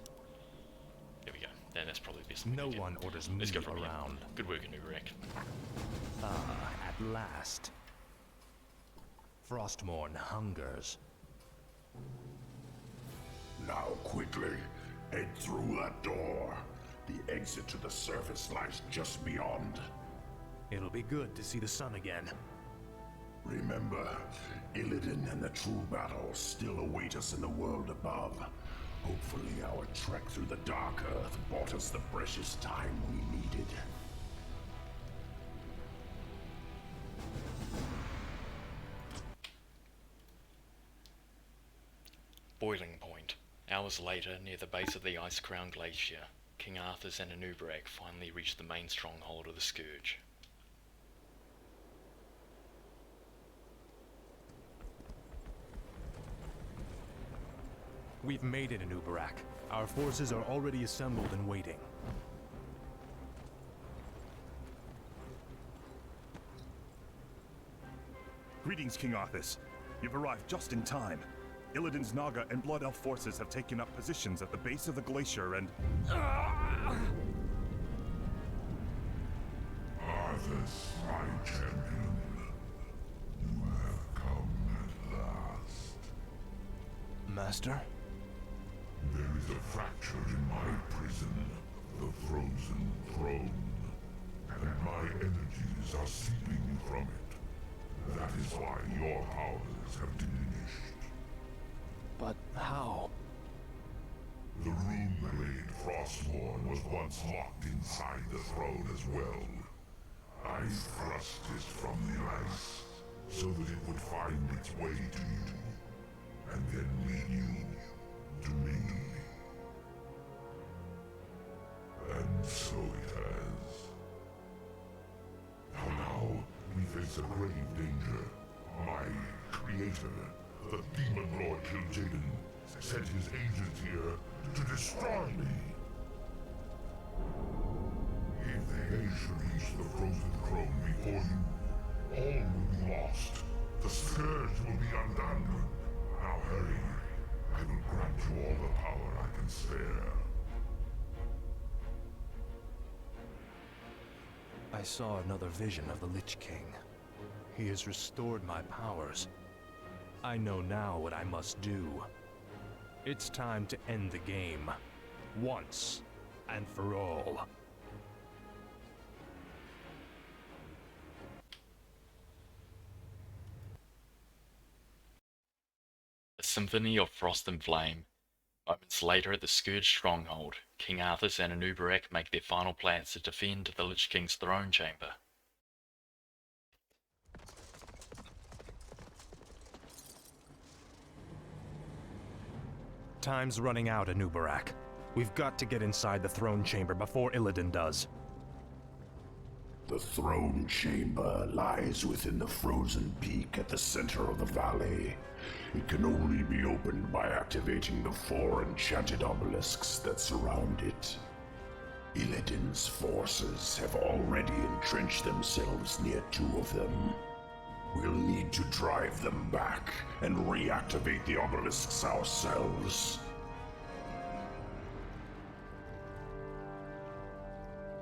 There we go. That's probably the best thing No we can do. one orders me Let's go from here. around. Good work, Nubrek. Ah, at last. Frostmourne hungers. Now quickly, head through that door. The exit to the surface lies just beyond. It'll be good to see the sun again. Remember, Illidan and the true battle still await us in the world above. Hopefully our trek through the Dark Earth bought us the precious time we needed. Boiling point. Hours later, near the base of the Icecrown Glacier, King Arthas and Nubrek finally reached the main stronghold of the Scourge. We've made it, Anubarak. Our forces are already assembled and waiting. Greetings, King Arthas. You've arrived just in time. Illidan's Naga and Blood Elf forces have taken up positions at the base of the glacier and... Arthas, my champion, you have come at last. Master? the fracture in my prison, the frozen throne, and my energies are seeping from it. That is why your powers have diminished. But how? The rune blade Frostborn was once locked inside the throne as well. I thrust it from the ice, so that it would find its way to you, and then lead you to me. And so it has. Now we face a grave danger. My creator, the demon Lord Kil'jaeden, sent his agent here to destroy me. If they should reach the frozen throne before you, all will be lost. The scourge will be undone. Now hurry. I will grant you all the power I can spare. I saw another vision of the Lich King. He has restored my powers. I know now what I must do. It's time to end the game. Once and for all. The Symphony of Frost and Flame. Moments later at the Scourge stronghold, King Arthas and Anubarak make their final plans to defend the Lich King's throne chamber. Time's running out, Anubarak. We've got to get inside the throne chamber before Illidan does. The throne chamber lies within the frozen peak at the center of the valley. It can only be opened by activating the 4 enchanted obelisks that surround it. Illidan's forces have already entrenched themselves near 2 of them. We'll need to drive them back and reactivate the obelisks ourselves.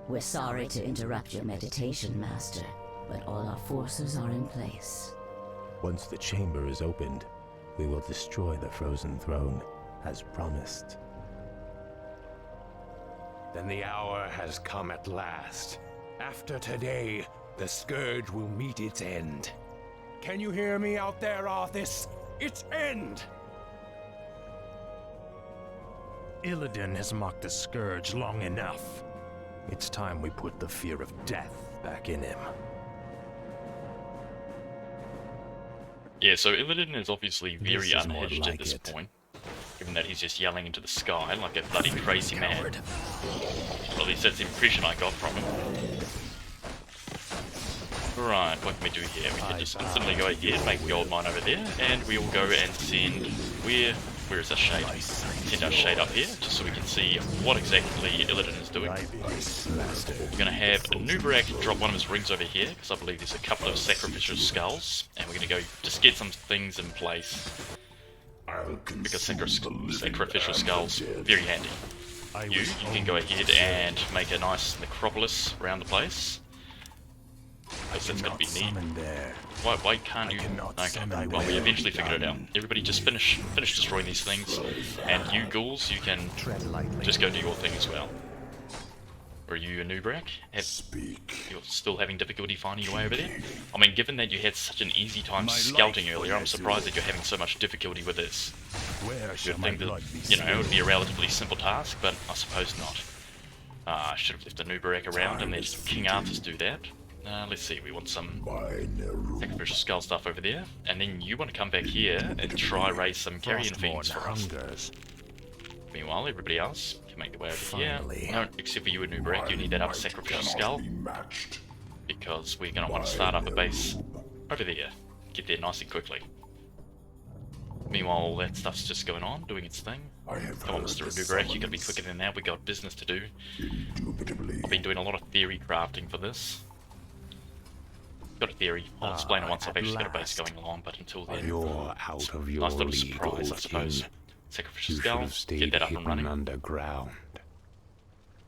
We're sorry to interrupt your meditation, Master, but all our forces are in place. Once the chamber is opened, we will destroy the frozen throne, as promised. Then the hour has come at last. After today, the Scourge will meet its end. Can you hear me out there, Arthas? Its end! Illidan has mocked the Scourge long enough. It's time we put the fear of death back in him. Yeah, so Illidan is obviously very This is more unhinged like at this it. point, given that he's just yelling into the sky like a bloody crazy man. Or at least that's the impression I got from him. Right, what can we do here? We can just instantly go ahead and make the gold mine over there, and we will go and send... Where is our shade? Send our shade up here, just so we can see what exactly Illidan is doing. We're going to have Anubarak drop one of his rings over here, because I believe there's a couple of sacrificial skulls, and we're going to go just get some things in place. Because sacrificial skulls, very handy. You can go ahead and make a nice necropolis around the place. Because that's going to be neat. Why can't you? Okay, well we eventually figured it out. Everybody just finish destroying these things, and you ghouls, you can just go do your thing as well. Or you, Anubarak, you're still having difficulty finding your way over there? I mean, given that you had such an easy time scouting earlier, I'm surprised that you're having so much difficulty with this. You'd think that, you know, it would be a relatively simple task, but I suppose not. I should have left Anubarak around and let King Arthas do that. Let's see, we want some sacrificial skull stuff over there, and then you want to come back here and try raise some carrion fiends for us. Meanwhile, everybody else can make their way over here. No, except for you and Anubarak, you need that other sacrificial skull, because we're going to want to start up a base over there. Get there nice and quickly. Meanwhile, all that stuff's just going on, doing its thing. Come on, Mr. Anubarak, you gotta be quicker than that, we got business to do. I've been doing a lot of theory crafting for this. Got a theory. I'll explain it once I've actually got a base going along, but until then, You're out of your nice little league, surprise, I old suppose. king. Sacrificial You should skull, have stayed get that up and hidden running. underground.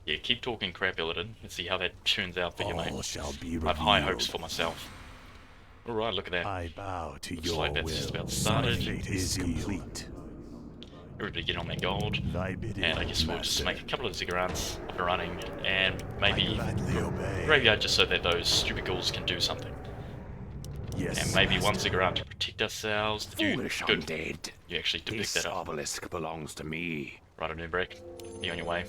Yeah, keep talking crap, Illidan. Let's see how that turns out for you, mate. All shall be I have high revealed. hopes for myself. Alright, look at that. I bow to Looks your like that's will. just about My started. fate is complete. Everybody get on their gold. Thy bidding, And I guess we'll just master. make a couple of ziggurats up and running, and maybe gladly obey. graveyard just so that those stupid ghouls can do something. Yes, And maybe one master. ziggurat to protect ourselves. Foolish Good. undead. You actually did pick This that up. obelisk belongs to me. Right on Nubrek. Be on your way.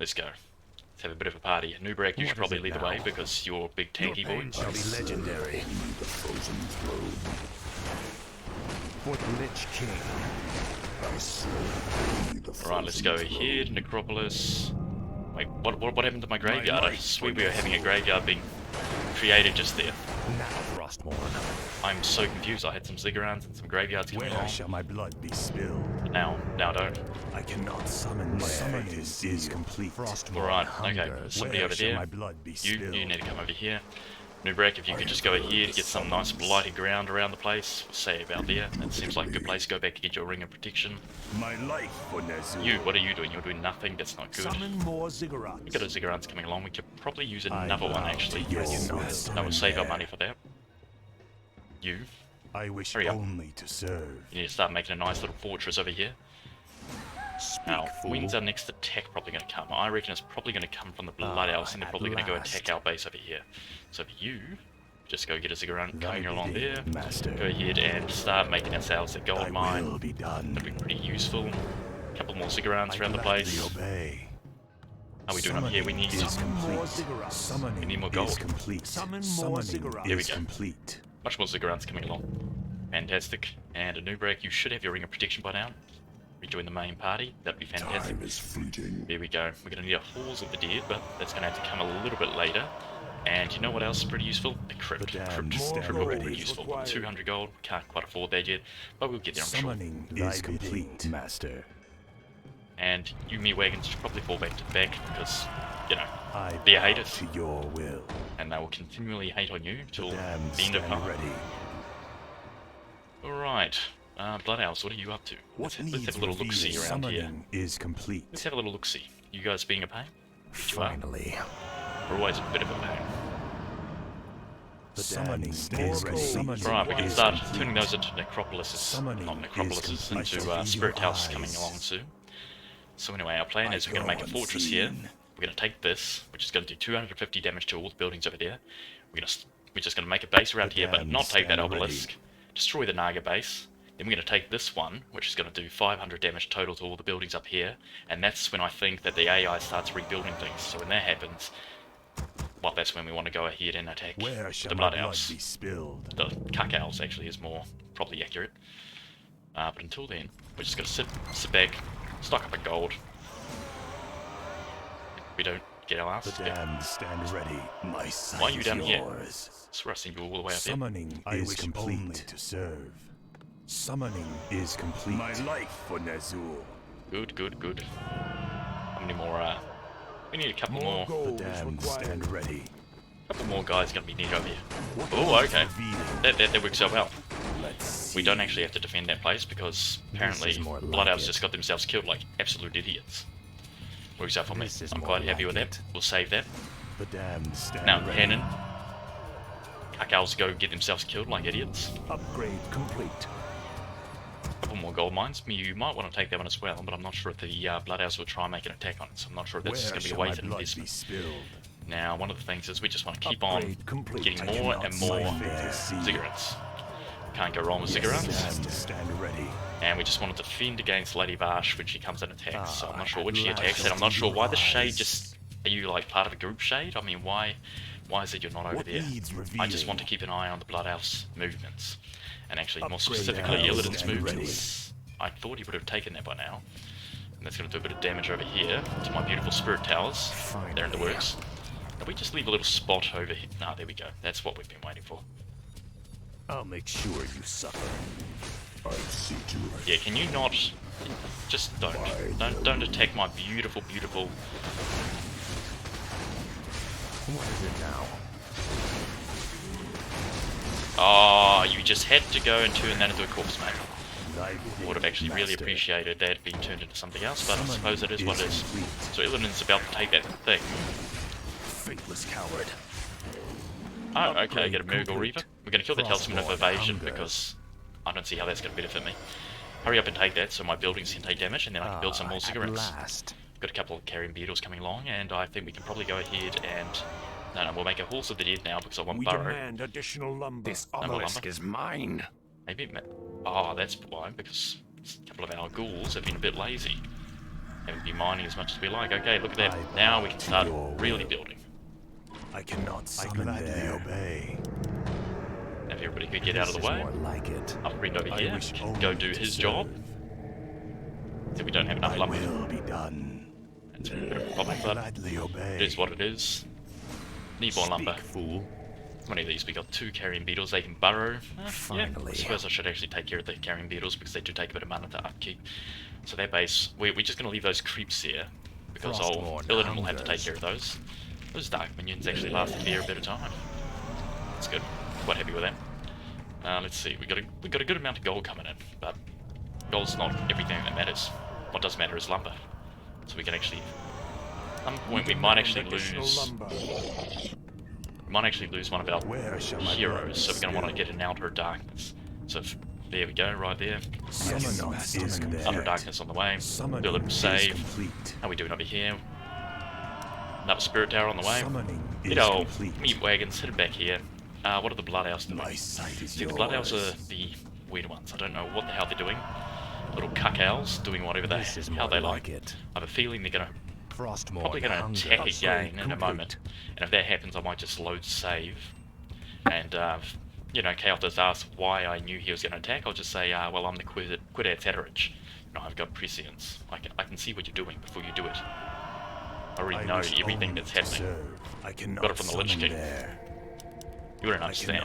Let's go. Let's have a bit of a party. Nubrek, you What should probably is it lead the now? way because you're a big tanky boy. Pain shall be legendary. The frozen throne. For the Lich King. I slay the Alright, let's go frozen here to throne. Necropolis. Wait, what happened to my graveyard? I life swear we were having a graveyard being created just there. Now, Frostmourne. I'm so confused. I had some ziggurats and some graveyards coming Where along. shall my blood be spilled? But now I don't. I cannot summon my summoning is complete. Frostmourne Alright, okay. hunger. There's somebody Where over shall there. my blood be You spilled? need to come over here. Nubrek, if you could just go here to get some nice blighted ground around the place. Say about there. That seems like a good place to go back to get your ring of protection. My life for Nezu. You, what are you doing? You're doing nothing. That's not good. Summon more ziggurats. We got a ziggurats coming along. We could probably use I another one bow actually. to your will. That will save our money for that. You I wish Hurry up. only to serve. need to start making a nice little fortress over here. Now, fool. when's our next attack probably going to come? I reckon it's probably going to come from the Blood Elves, and they're at probably going to go last. attack our base over here. So for you, just go get a ziggurat Thy coming along bidding, there. master. Go ahead and start making ourselves a gold Thy mine. will be done. That'd be pretty useful. A couple more ziggurats I around the gladly place. obey. How are we doing up here? We need Summoning is some, complete. more ziggurats. Summoning We need more is gold. complete. Summon more Summoning ziggurats. There we is go. complete. much more ziggurats coming along. Fantastic. And a new break. You should have your ring of protection by now. Rejoin the main party. That'd be fantastic. Time is fleeting. Here we go. We're going to need a Halls of the Dead, but that's going to have to come a little bit later. And you know what else is pretty useful? A crypt. The damned Crypt stand will be ready. pretty useful. Required. 200 gold. Can't quite afford that yet, but we'll get there, I'm sure. Summoning is complete, master. And you me wagons should probably fall back to the back because, you know, I they bow hate us. to your will. And they will continually hate on you till The damned the end of stand time. ready. Alright. Blood Owls, what are you up to? Let's have a little look-see around here. Summoning is complete. Let's have a little look-see. You guys being a pain? You are. Finally. We're always a bit of a pain. The summoning is gold. complete. Right, we're going to Is start complete. turning those into necropolises. Summoning Not is necropolises, complete. into Evil spirit houses coming eyes. along soon. So anyway, our plan is we're going to make a fortress here. We're going to take this, which is going to do 250 damage to all the buildings over there. We're just going to make a base around here, but damned not take that stand ready. obelisk. Destroy the Naga base. Then we're going to take this one, which is going to do 500 damage total to all the buildings up here. And that's when I think that the AI starts rebuilding things. So when that happens, well, that's when we want to go ahead and attack Where shall the my Blood blood Elves. be spilled? The Cuck Owls actually is more probably accurate. But until then, we're just going to sit back, stock up on gold. We don't get our ass. The damned stand ready. My sight Why are you down is here? yours. That's where I send you all the way up here. Summoning I is wish complete. only To serve. Summoning is complete. My life for Nezul. Good, good, good. How many more? We need a couple more. The gold is damned required. stand ready. Couple more guys gonna be needed over here. What Oh, is okay. revealing? That works out well. Let's We see. don't actually have to defend that place because apparently is more Blood like Elves it. just got themselves killed like absolute idiots. Works out for me. This is I'm more quite happy like with that. it. We'll save that. The damned stand Now, ready. Cannon. Cuck Owls go get themselves killed like idiots. Upgrade complete. Couple more gold mines. You might want to take that one as well, but I'm not sure if the Blood Elves will try and make an attack on it, so I'm not sure if that's Where going to be shall a my waste of blood be investment. spilled? Now, one of the things is we just want to keep on Upgrade complete. getting I more cannot and more see. ziggurats. Can't go wrong with ziggurats. Damned stand ready. And we just want to defend against Lady Varsh when she comes and attacks. So I'm not sure at when she last attacks, and I'm not sure why the shade eyes. just... Are you like part of a group shade? I mean, why is it you're not over What there? needs I just want to revealing? keep an eye on the Blood Elf's movements. And actually, more Upgrade specifically, Elves Illidan's stand ready. movements. I thought he would have taken that by now. And that's going to do a bit of damage over here to my beautiful spirit towers. They're in the Finally. works. Can we just leave a little spot over here? No, there we go. That's what we've been waiting for. I'll make sure you suffer. I see to it. Yeah, can you not... Just don't attack my beautiful, beautiful... What is it now? Oh, you just had to go and turn that into a corpse, mate. Thy I would have actually really appreciated that being turned into something else, but I Summoning suppose it is what it is. complete. So Illidan's about to take that thing. Faithless coward. Oh, okay, Upgrade get a Murgle complete. Reaver. We're going to kill the Talisman of Frostborn Evasion hunger. because I don't see how that's going to benefit me. hurry up and take that so my buildings can take damage, and then I can build some more At cigarettes. last. Got a couple of carrion beetles coming along, and I think we can probably go ahead and... No, we'll make a Horse of the Dead now because I want We burrow. demand additional lumber. This more obelisk lumber. is mine. Maybe... Oh, that's why, because a couple of our ghouls have been a bit lazy. Haven't been mining as much as we like. Okay, look at that. Now we can start really building. I cannot summon there. Obey. Now if everybody could get out of the way. More like it. Our friend over here wish can only go do to his serve. job. So we don't have enough lumber. Will be done. That's a bit of a problem, but Gladly obey. it is what it is. Need more lumber. Speak, fool. How many of these? We got 2 carrion beetles. They can burrow. Yeah, I Finally. suppose I should actually take care of the carrion beetles because they do take a bit of mana to upkeep. So their base, we're just going to leave those creeps here because Illidan will have to take care of those. Those dark minions actually lasted here a bit of time. That's good. Quite happy with that. Let's see. We got a good amount of gold coming in, but gold's not everything that matters. What does matter is lumber. So we can actually, at some point, we might actually lose. We might actually lose one of our heroes. So we're going to want to get an Outer Darkness. So there we go, right there. Outer Darkness on the way. Do a little save. How we doing over here? Another Spirit Tower on the way. Hit our meat wagons, headed back here. What are the Blood Elves doing? See, the Blood Elves are the weird ones. I don't know what the hell they're doing. Little cuck owls doing whatever the hell they like. I have a feeling they're probably going to attack again in a moment. And if that happens, I might just load save. And, you know, Kel'thuzad asks why I knew he was going to attack. I'll just say, well, I'm the Quidad Satirage. You know, I've got prescience. I can see what you're doing before you do it. I already know everything that's happening. Got it from the Lich King. You wouldn't understand.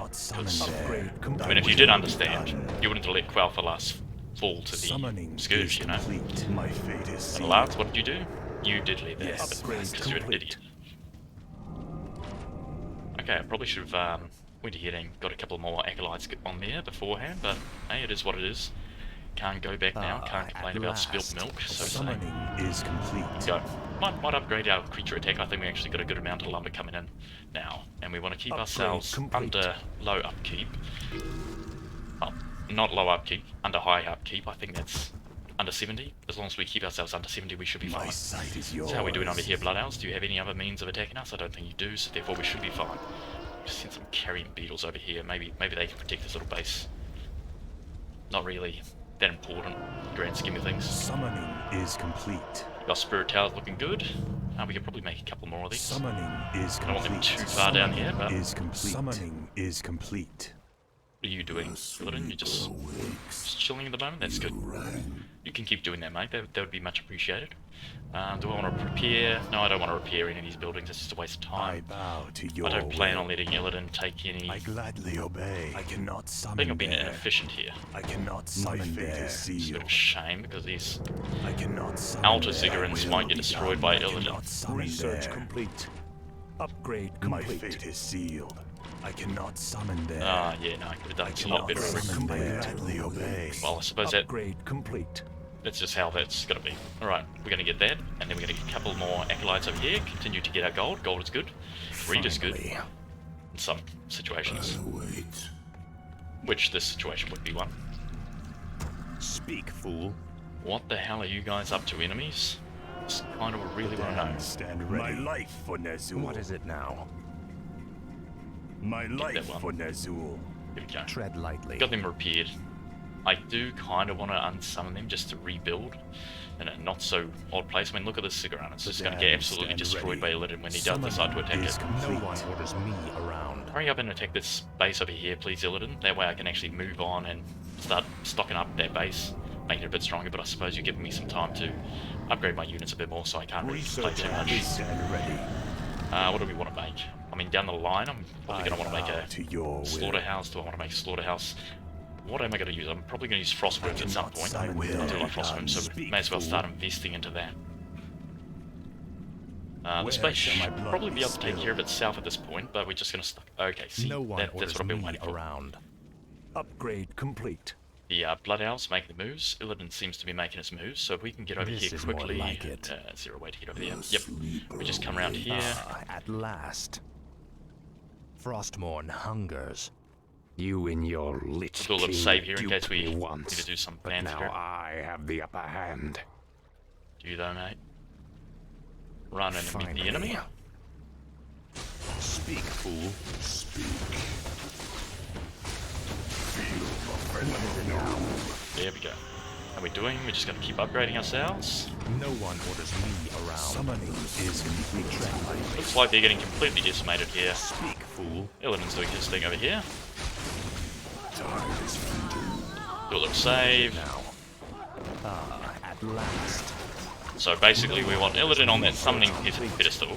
I mean, if you did understand, you wouldn't let Quel'Thalas fall to the Scourge, you know. And Lance, what did you do? You did leave that because you're an idiot. Okay, I probably should have went ahead and got a couple more acolytes on there beforehand, but hey, it is what it is. Can't go back now, can't complain about spilt milk, so summoning is complete. Go. Might upgrade our creature attack. I think we actually got a good amount of lumber coming in now, and we want to keep ourselves under low upkeep. Oh, not low upkeep, under high upkeep. I think that's under 70. As long as we keep ourselves under 70, we should be fine. So how are we doing over here, Blood Owls? Do you have any other means of attacking us? I don't think you do, so therefore we should be fine. Just send some carrion beetles over here. Maybe they can protect this little base. Not really that important, grand scheme of things. Summoning is complete. Our Spirit Tower's looking good. We could probably make a couple more of these. Summoning is complete. I don't want them too far down here, but... Summoning is complete. What are you doing, Illidan? You're just chilling at the moment? That's good. You can keep doing that, mate. That would be much appreciated. Do I want to repair? No, I don't want to repair any of these buildings. It's just a waste of time. I bow to your I don't plan on letting Illidan take any... I gladly obey. I cannot summon I think I've been inefficient here. I cannot summon there. It's a bit of a shame because these I cannot summon Outer Ziggurats might get destroyed by Illidan. Research complete. Upgrade complete. My fate is sealed. I cannot summon there. Yeah, no, I could have done this a lot better. Well, I suppose that... Upgrade complete. That's just how that's going to be. Alright, we're going to get that, and then we're going to get a couple more acolytes over here. Continue to get our gold. Gold is good. Reed is good. In some situations. Which this situation would be one. Speak, fool. What the hell are you guys up to, enemies? Just kind of really want to know. Stand ready. My life for Ner'zhul. What is it now? My life for Ner'zhul. Here we go. Tread lightly. Got them repaired. I do kind of want to unsummon them just to rebuild in a not so odd place. I mean, look at this Cigarran. It's just going to get absolutely destroyed by Illidan when he does decide to attack it. No one orders me around. Hurry up and attack this base over here, please, Illidan. That way I can actually move on and start stocking up that base, make it a bit stronger. But I suppose you're giving me some time to upgrade my units a bit more, so I can't really play too much. What do we want to make? I mean, down the line, I'm probably going to want to make a slaughterhouse. Do I want to make a slaughterhouse? What am I going to use? I'm probably going to use frostworms at some point. I do like frostworms, so we may as well start investing into that. This base should probably be able to take care of itself at this point, but we're just going to stuck. Okay, see, that's what I've been waiting for. Upgrade complete. The Blood Owls making the moves. Illidan seems to be making his moves, so if we can get over here quickly. Zero way to get over there. Yep. We just come around here. At last. Frostmourne hungers. You and your Lich Do a little King save here in case duped we me need once, to do some but plan now script. I have the upper hand. Do you though, mate? Run and meet the enemy. Speak, fool. Speak. Feel the venom now. There we go. How are we doing? We're just going to keep upgrading ourselves. No one orders me around. Summoning is complete. Looks like they're getting completely decimated here. Speak, fool. Illidan's doing his thing over here. Time is fleeting. Do a little save. Now. At last. So basically we want Illidan on that summoning pedestal.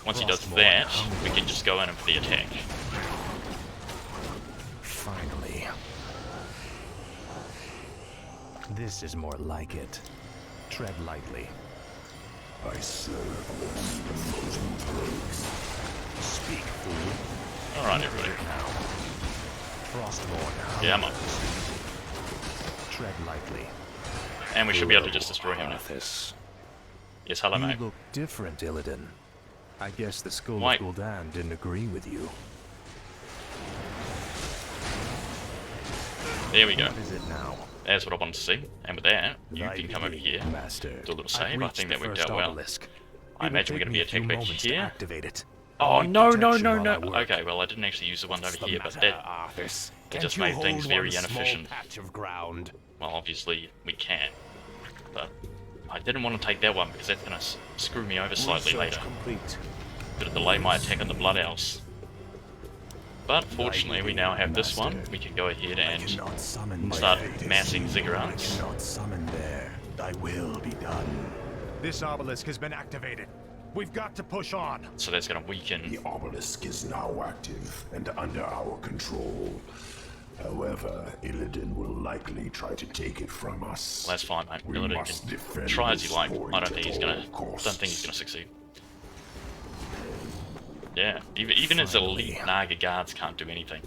Once he does that, we can just go in for the attack. Finally. This is more like it. Tread lightly. I serve only the frozen plagues. Speak, fool. Alright, everybody. Now. Frostborn. Yeah, I'm up. Tread lightly. And we should be able to just destroy him now. Arthas. Yes, hello, You mate. look different, Illidan. I guess the Skull Why- of Gul'dan didn't agree with you. There we go. What is it now? That's what I wanted to see. And with that, you Thy can come over being, here. Master. Do a little I've save. I reached think the that worked first out well. obelisk. I It'll imagine we're take going to be me a few attacked back moments to here. activate it. Oh, Need no, protection while I work. Okay, well, I didn't actually use the one over What's the here, but matter, that Arthas? just Can't you made things hold very one small inefficient. patch of ground? Well, obviously, we can. But I didn't want to take that one because that's going to screw me over slightly Research later. complete. Gonna delay my attack on the Blood Elves. But fortunately, we now have this one. Master. We can go ahead I and cannot summon my start fate is massing sealed. ziggurats. I cannot summon there. Thy will be done. This obelisk has been activated. We've got to push on. So that's going to weaken. The obelisk is now active and under our control. However, Illidan will likely try to take it from us. Well, that's fine, mate. We Illidan must can defend try as this he like. point I don't think at he's gonna. all Don't think he's costs. gonna succeed. Yeah, even his elite Naga guards can't do anything.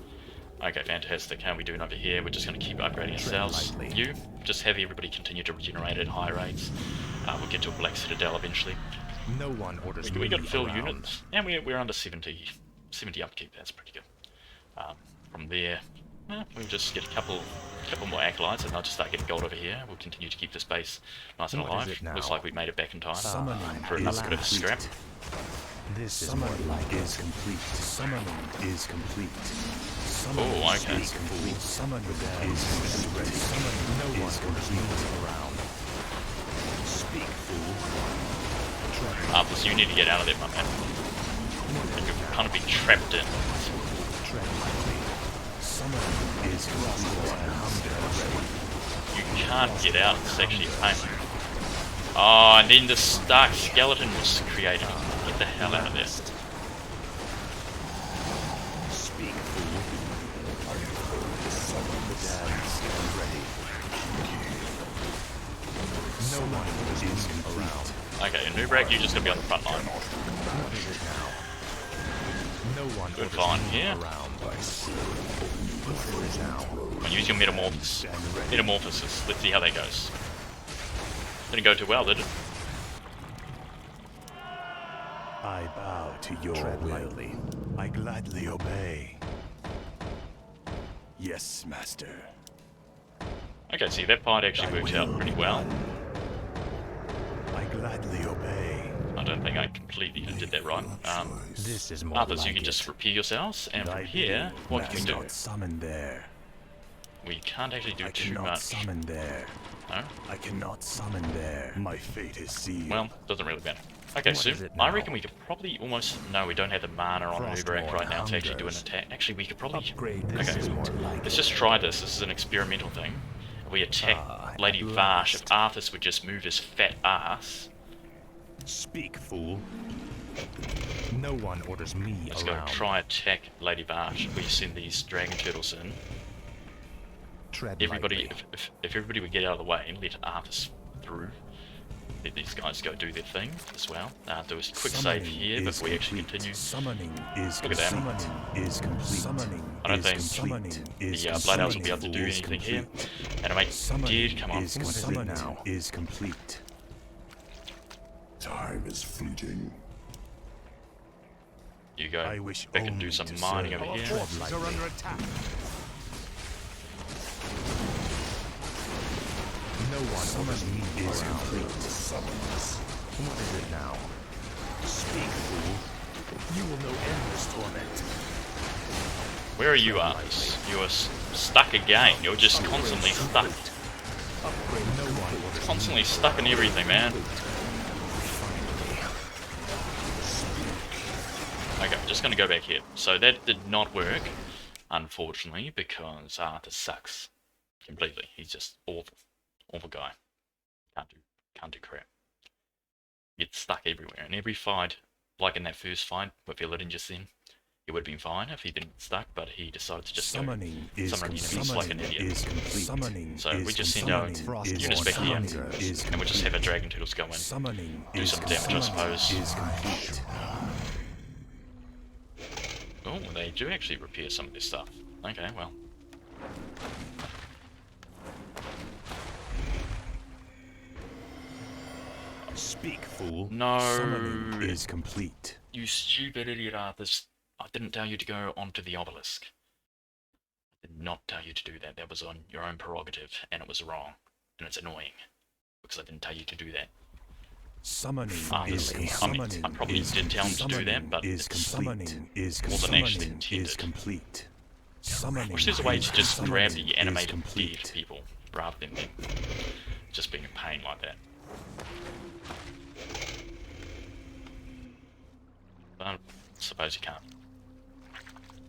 Okay, fantastic. How are we doing over here? We're just going to keep upgrading ourselves. lightly. You, just have everybody continue to regenerate at high rates. We'll get to a Black Citadel eventually. No one orders We me got to fill around. units, and we're under 70 upkeep. That's pretty good. From there, we'll just get a couple more acolytes, and they'll just start getting gold over here. We'll continue to keep this base nice and What alive. is it now? Looks like we made it back in time Summoning for another bit of is scrap. This is more like is complete. Summoning is complete. Oh, okay. Is complete. Summoning is ready. Summoning no one orders me around. Speak, fool. Arthas, you need to get out of there, my man. You've kind of been trapped in. Tread lightly. Summoning is complete. You can't get out. It's actually a pain. Oh, and then this dark skeleton was created. Get the hell out of there. Speak, fool. The dead stand ready. No one is around. Okay, and Nubrak, you're just gonna be on the front line. What is it now? No one Doing orders fine me here. around. What is it now? And use your Metamorphosis. Metamorphosis. Let's see how that goes. Didn't go too well, did it? I bow to your Tread will. lightly. I gladly obey. Yes, master. Okay, see, that part actually works out pretty well. I gladly obey. I don't think I completely did that right. This is more Arthas, like you can just it. repair yourselves, and from Thy here, being, what can we do? master. Summon there. We can't actually do I too cannot much. summon there. No? I cannot summon there. My fate is sealed. Well, doesn't really matter. Okay, What so is it I now? reckon we could probably almost... No, we don't have the mana on Nubrak right now to actually do an hungers. attack. Actually, we could probably... Upgrade this Okay, is more like let's it. just try this. This is an experimental thing. If we attack Lady at Vash, if last. Arthas would just move his fat ass, Speak, fool. No one orders me let's around. go try attack Lady Vash. We send these dragon turtles in. Tread Everybody, lightly. if everybody would get out of the way and let Arthas through, let these guys go do their thing as well. Do a quick save Summoning here is before we actually complete. continue. Summoning is Look at that. Summoning is complete. Summoning I don't is think complete. The Blood Elves will be able to do anything here. Animate did, come on. Is complete. Now is complete. Time is fleeting. You go I wish back and do only some to mining serve. over Our here. forces are under attack. Summoning is complete. What is it now? Speak, fool. You will know endless torment. Where are you, Arthas? You are stuck again. You're just constantly stuck. Constantly stuck in everything, man. Okay, I'm just gonna go back here. So that did not work, unfortunately, because Arthas sucks completely. He's just awful, awful guy. Can't do crap. Gets stuck everywhere. In every fight, like in that first fight with Illidan just then, he would have been fine if he didn't get stuck, but he decided to just summon enemies like an idiot. So we just send out units back here, and we just have our Dragon Turtles go in, do some damage, I suppose. Oh, they do actually repair some of this stuff. Okay, well. Speak, fool. No. Summoning is complete. You stupid idiot, Arthas. I didn't tell you to go onto the obelisk. I did not tell you to do that. That was on your own prerogative, and it was wrong. And it's annoying, because I didn't tell you to do that. Summoning I probably did tell him to do that, but it wasn't actually intended. I wish there's a way to just grab the animated dead people, rather than them just being in pain like that. I suppose you can't.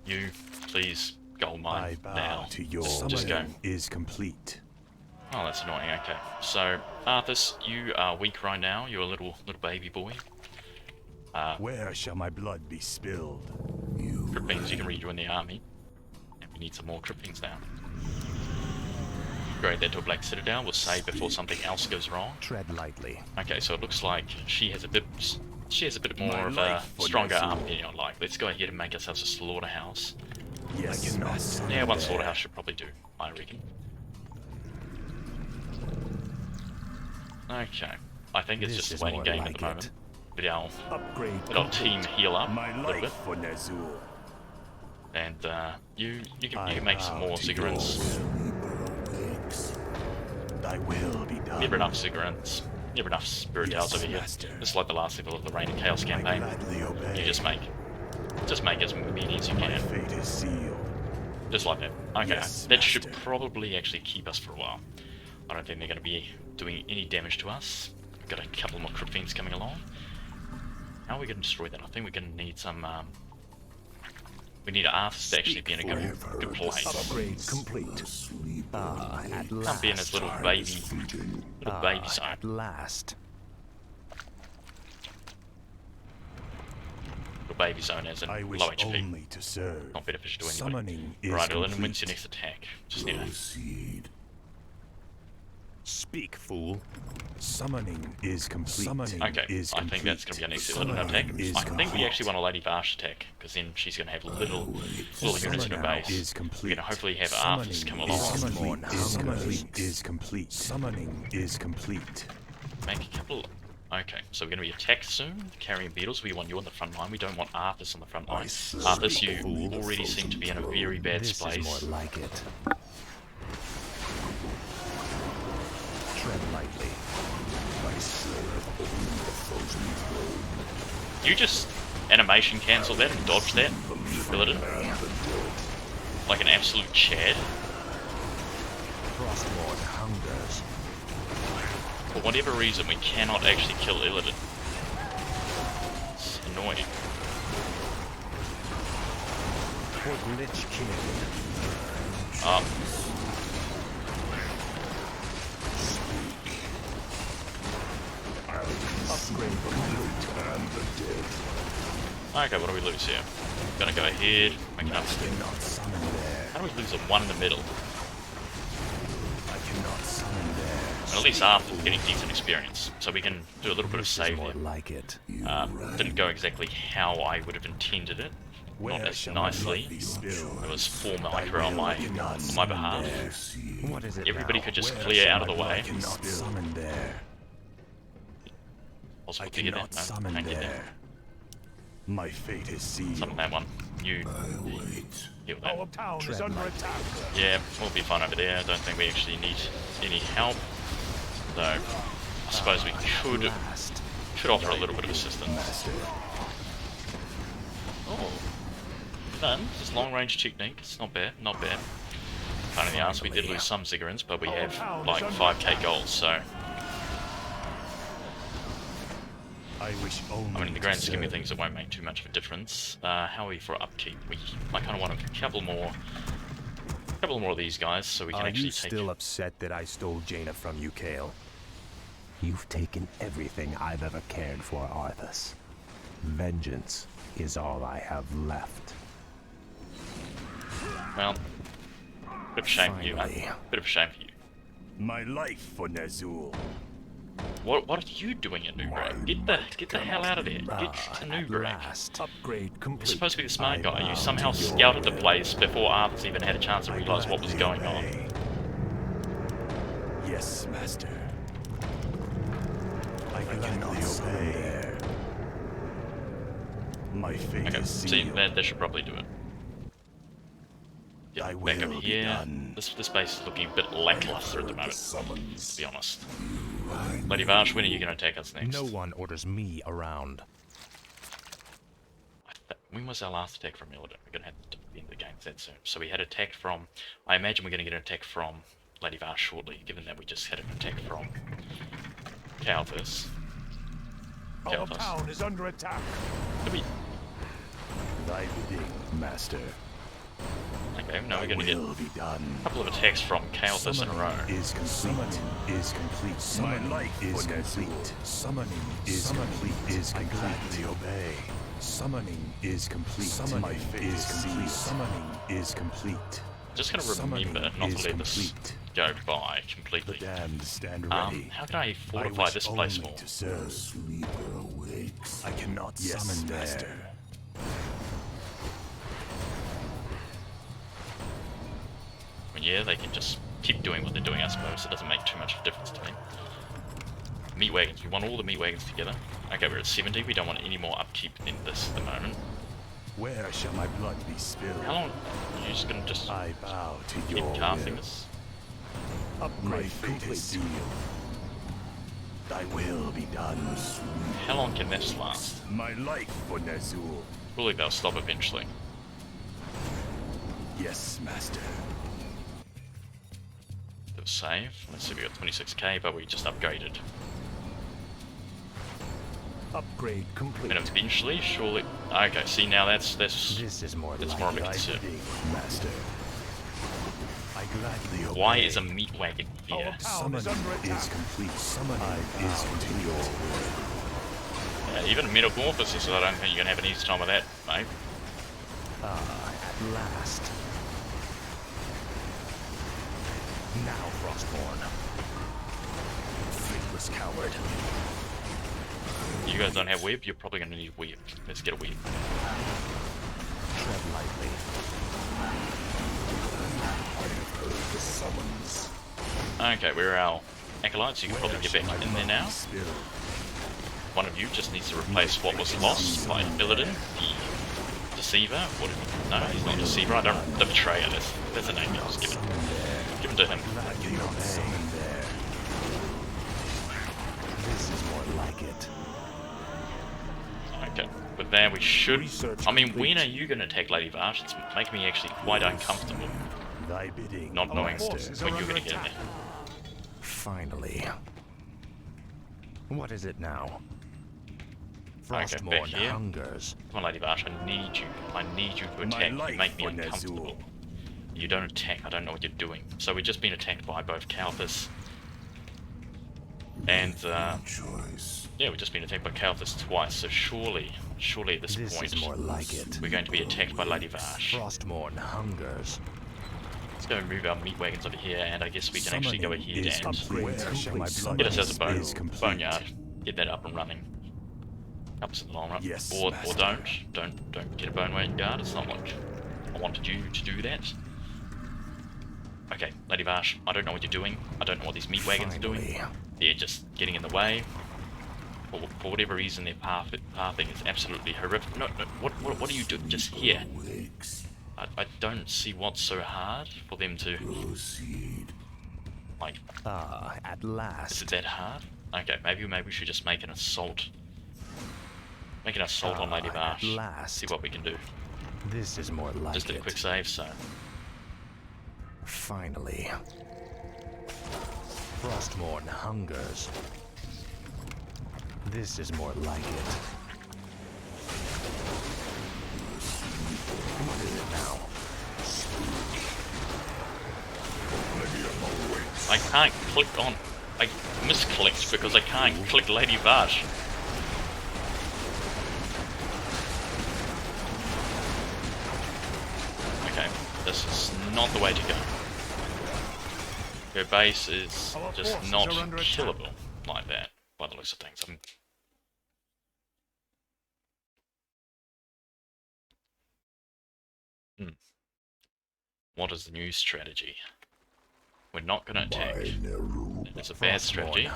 You, please, gold mine now. Just go. Is complete. Oh, that's annoying. Okay, so Arthas, you are weak right now. You're a little baby boy. Where shall my blood be spilled? Crypt Fiends, you can rejoin the army, and we need some more Crypt Fiends now. Upgrade that to a Black Citadel. We'll save before something else goes wrong. Tread lightly. Okay, so it looks like she has a bit more of a stronger army than I like. Let's go ahead and make ourselves a slaughterhouse. Yes, master. Yeah, one slaughterhouse should probably do, I reckon. Okay, I think it's just a waiting game at the moment. Let our team heal up a little bit. And you can make some more cigarettes. Thy will be done. Never enough cigarettes. Never enough spirit towers over here. Just like the last level of the Reign of Chaos campaign. You just make as many as you can. Just like that. Okay, that should probably actually keep us for a while. I don't think they're going to be doing any damage to us. We've got a couple more Crypt Fiends coming along. How are we going to destroy that? I think we're going to need some, we need Arthas to actually be in a good place. Upgrade complete. Can't be in his little baby zone. At last. Little baby zone as in low HP. Only to serve. Not beneficial to anyone. Right, Illidan, when's your next attack? Just need to... Speak, fool. Summoning is complete. Okay, I think that's going to be our next Illidan attack. I think we actually want a Lady Vash attack, because then she's going to have little units in her base. We're going to hopefully have Arthas come along. Summoning is complete. Summoning is complete. Make a couple... Okay, so we're going to be attacked soon. Carrying beetles, we want you on the front line. We don't want Arthas on the front line. Arthas, you already seem to be in a very bad place. This is more like it. Tread lightly. You just animation cancel that and dodge that, Illidan. Like an absolute Chad. Frostlord hungers. For whatever reason, we cannot actually kill Illidan. It's annoying. For Lich King. Upgrade complete and the dead. Okay, what do we lose here? Gonna go ahead, make an upgrade. How do we lose a one in the middle? I cannot summon there. And at least after getting decent experience, so we can do a little bit of save there. Like it. Didn't go exactly how I would have intended it. Not as nicely. It was full micro on my behalf. What is it Everybody now? could just clear out of the way. Summon there. Also, to get that. No, can't get that. My fate is sealed. Summon that one. You heal that. Our town is under attack. Yeah, we'll be fine over there. I don't think we actually need any help. So I suppose we could offer a little bit of assistance. Oh, done. This long range technique. It's not bad, not bad. Pain in the ass. We did lose some Ziggurats, but we have like 5k gold, so. I mean, in the grand scheme of things, it won't make too much of a difference. How are we for upkeep? I kind of want a couple more of these guys, so we can actually take. Are you still upset that I stole Jaina from you, Kale? You've taken everything I've ever cared for, Arthas. Vengeance is all I have left. Well, bit of a shame for you, mate. Bit of a shame for you. My life for Ner'zhul. What are you doing in Nubrag? Get the hell out of there. Get to Nubrag. Upgrade complete. You're supposed to be the smart guy. You somehow scouted the place before Arthas even had a chance to realise what was going on. Yes, Master. I cannot obey. My fate Okay, is see, sealed. that should probably do it. Yeah, back over here. This base is looking a bit lackluster at the moment, to be honest. Lady Varsh, when are you going to attack us next? No one orders me around. When was our last attack from Illidan? We're going to have to be in the game that soon. So we had attack from... I imagine we're going to get an attack from Lady Varsh shortly, given that we just had an attack from Kel'thuzad. Our town is under attack. Did we... Thy bidding, Master. Okay, now we're going to get a couple of attacks from Kel'thuzad in a row. Is complete. Is complete. My life is complete. Summoning is complete. Is complete. Obey. Summoning is complete. My fate is complete. Summoning is complete. Just going to remember not to let this go by completely. The damned stand ready. How can I fortify this place more? To serve. I cannot summon Master. Yeah, they can just keep doing what they're doing, I suppose. It doesn't make too much of a difference to me. Meat wagons. We want all the meat wagons together. Okay, we're at 70. We don't want any more upkeep in this at the moment. Where shall my blood be spilled? How long are you just going to just I bow to keep your casting will. this? My fate is sealed. Thy will be done. How long can this last? My life for Ner'zhul. Surely they'll stop eventually. Yes, Master. Save. Let's see, we got 26k, but we just upgraded. Upgrade complete. And eventually, surely. Okay, see now that's This is more that's like more of a concern. Master. I gladly obey. Why is a meat wagon here? Our town Summoning is under attack. is complete. Summoning is complete. Even Metamorphosis, so I don't think you're gonna have an easy time with that, mate. At last. Now, Frostborn. Faithless coward. You guys don't have web, you're probably gonna need web. Let's get a web. Tread lightly. The summons. Okay, we're our acolytes, you can probably get back in there now. One of you just needs to replace what was lost by Illidan, the Deceiver. What? No, he's not Deceiver. I don't. The Betrayer. That's a name I was given. Given to him. This is more like it. Okay, with that we should. I mean, when are you going to attack Lady Varsh? It's making me actually quite uncomfortable. Thy bidding, Not knowing Master. when you're going to get in there. Finally. What is it now? Okay, Frostborn back here. hungers. Come on, Lady Varsh, I need you. I need you to attack. You make me uncomfortable. You don't attack, I don't know what you're doing. So we've just been attacked by both Kel'thuzad and yeah, we've just been attacked by Kel'thuzad twice, so surely at this point is more like it. we're going to be attacked by Lady Varsh. Frostborn hungers. Let's go and move our meat wagons over here, and I guess we can actually go ahead and get us as a boneyard. Get that up and running. Helps in the long run. Yes, or Master. don't get a bone yard. It's not like I wanted you to do that. Okay, Lady Varsh, I don't know what you're doing. I don't know what these meat wagons are doing. They're just getting in the way. For whatever reason, their pathing is absolutely horrific. No, what are you doing just here? I don't see what's so hard for them to Like, at last. is it that hard? Okay, maybe we should just make an assault. Make an assault on Lady Varsh. See what we can do. This is more like just did a quick save, so. Finally. Frostmourne hungers. This is more like it. What is it now? I can't click on... I misclicked because I can't click Lady Varsh. Okay, this is not the way to go. Her base is just not killable like that, by the looks of things. What is the new strategy? We're not going to attack. It's a bad strategy.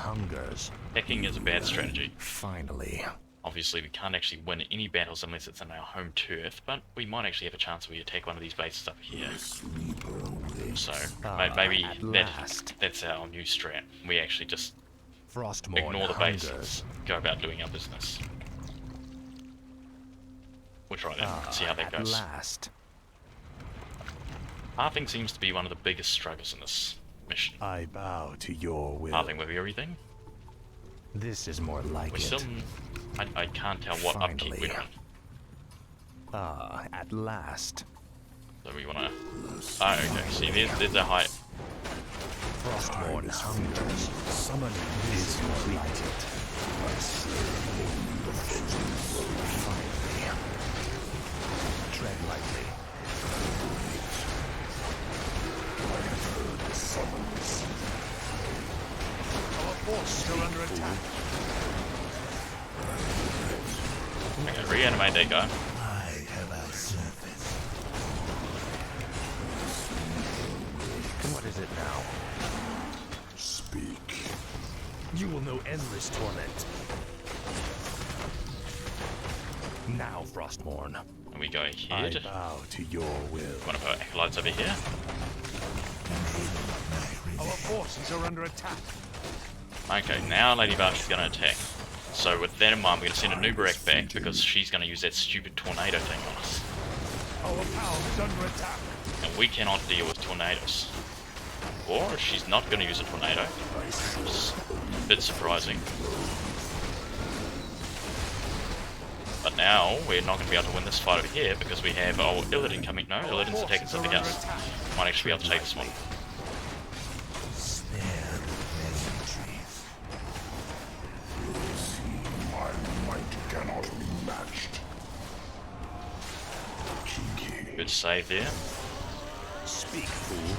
Attacking is a bad strategy. Finally. Obviously, we can't actually win any battles unless it's in our home turf, but we might actually have a chance if we attack one of these bases up here. So, maybe that's our new strat. We actually just ignore the bases, go about doing our business. We'll try that, see how that goes. Halving seems to be one of the biggest struggles in this mission. I bow to your will. Halving with everything. This is more like it. Still, I can't tell what upkeep we're on. At last. So we wanna... Oh, okay, see, there's a height. Frostmourne hungers. Summoning is completed. Finally. Tread lightly. Our force still under attack. Okay, reanimate that guy. What is it now? Speak. You will know endless torment. Now, Frostmourne. And we go here. I bow to your will. One of our acolytes over here. Our forces are under attack. Okay, now Lady Varsh is going to attack. So with that in mind, we're going to send a Nubarak back because she's going to use that stupid tornado thing on us. Our town is under attack. And we cannot deal with tornadoes. Or she's not going to use a tornado. It's a bit surprising. But now, we're not going to be able to win this fight over here because we have Illidan coming. No, Illidan's attacking something else. Might actually be able to take this one. My might cannot be matched. Good save there. Speak, fool.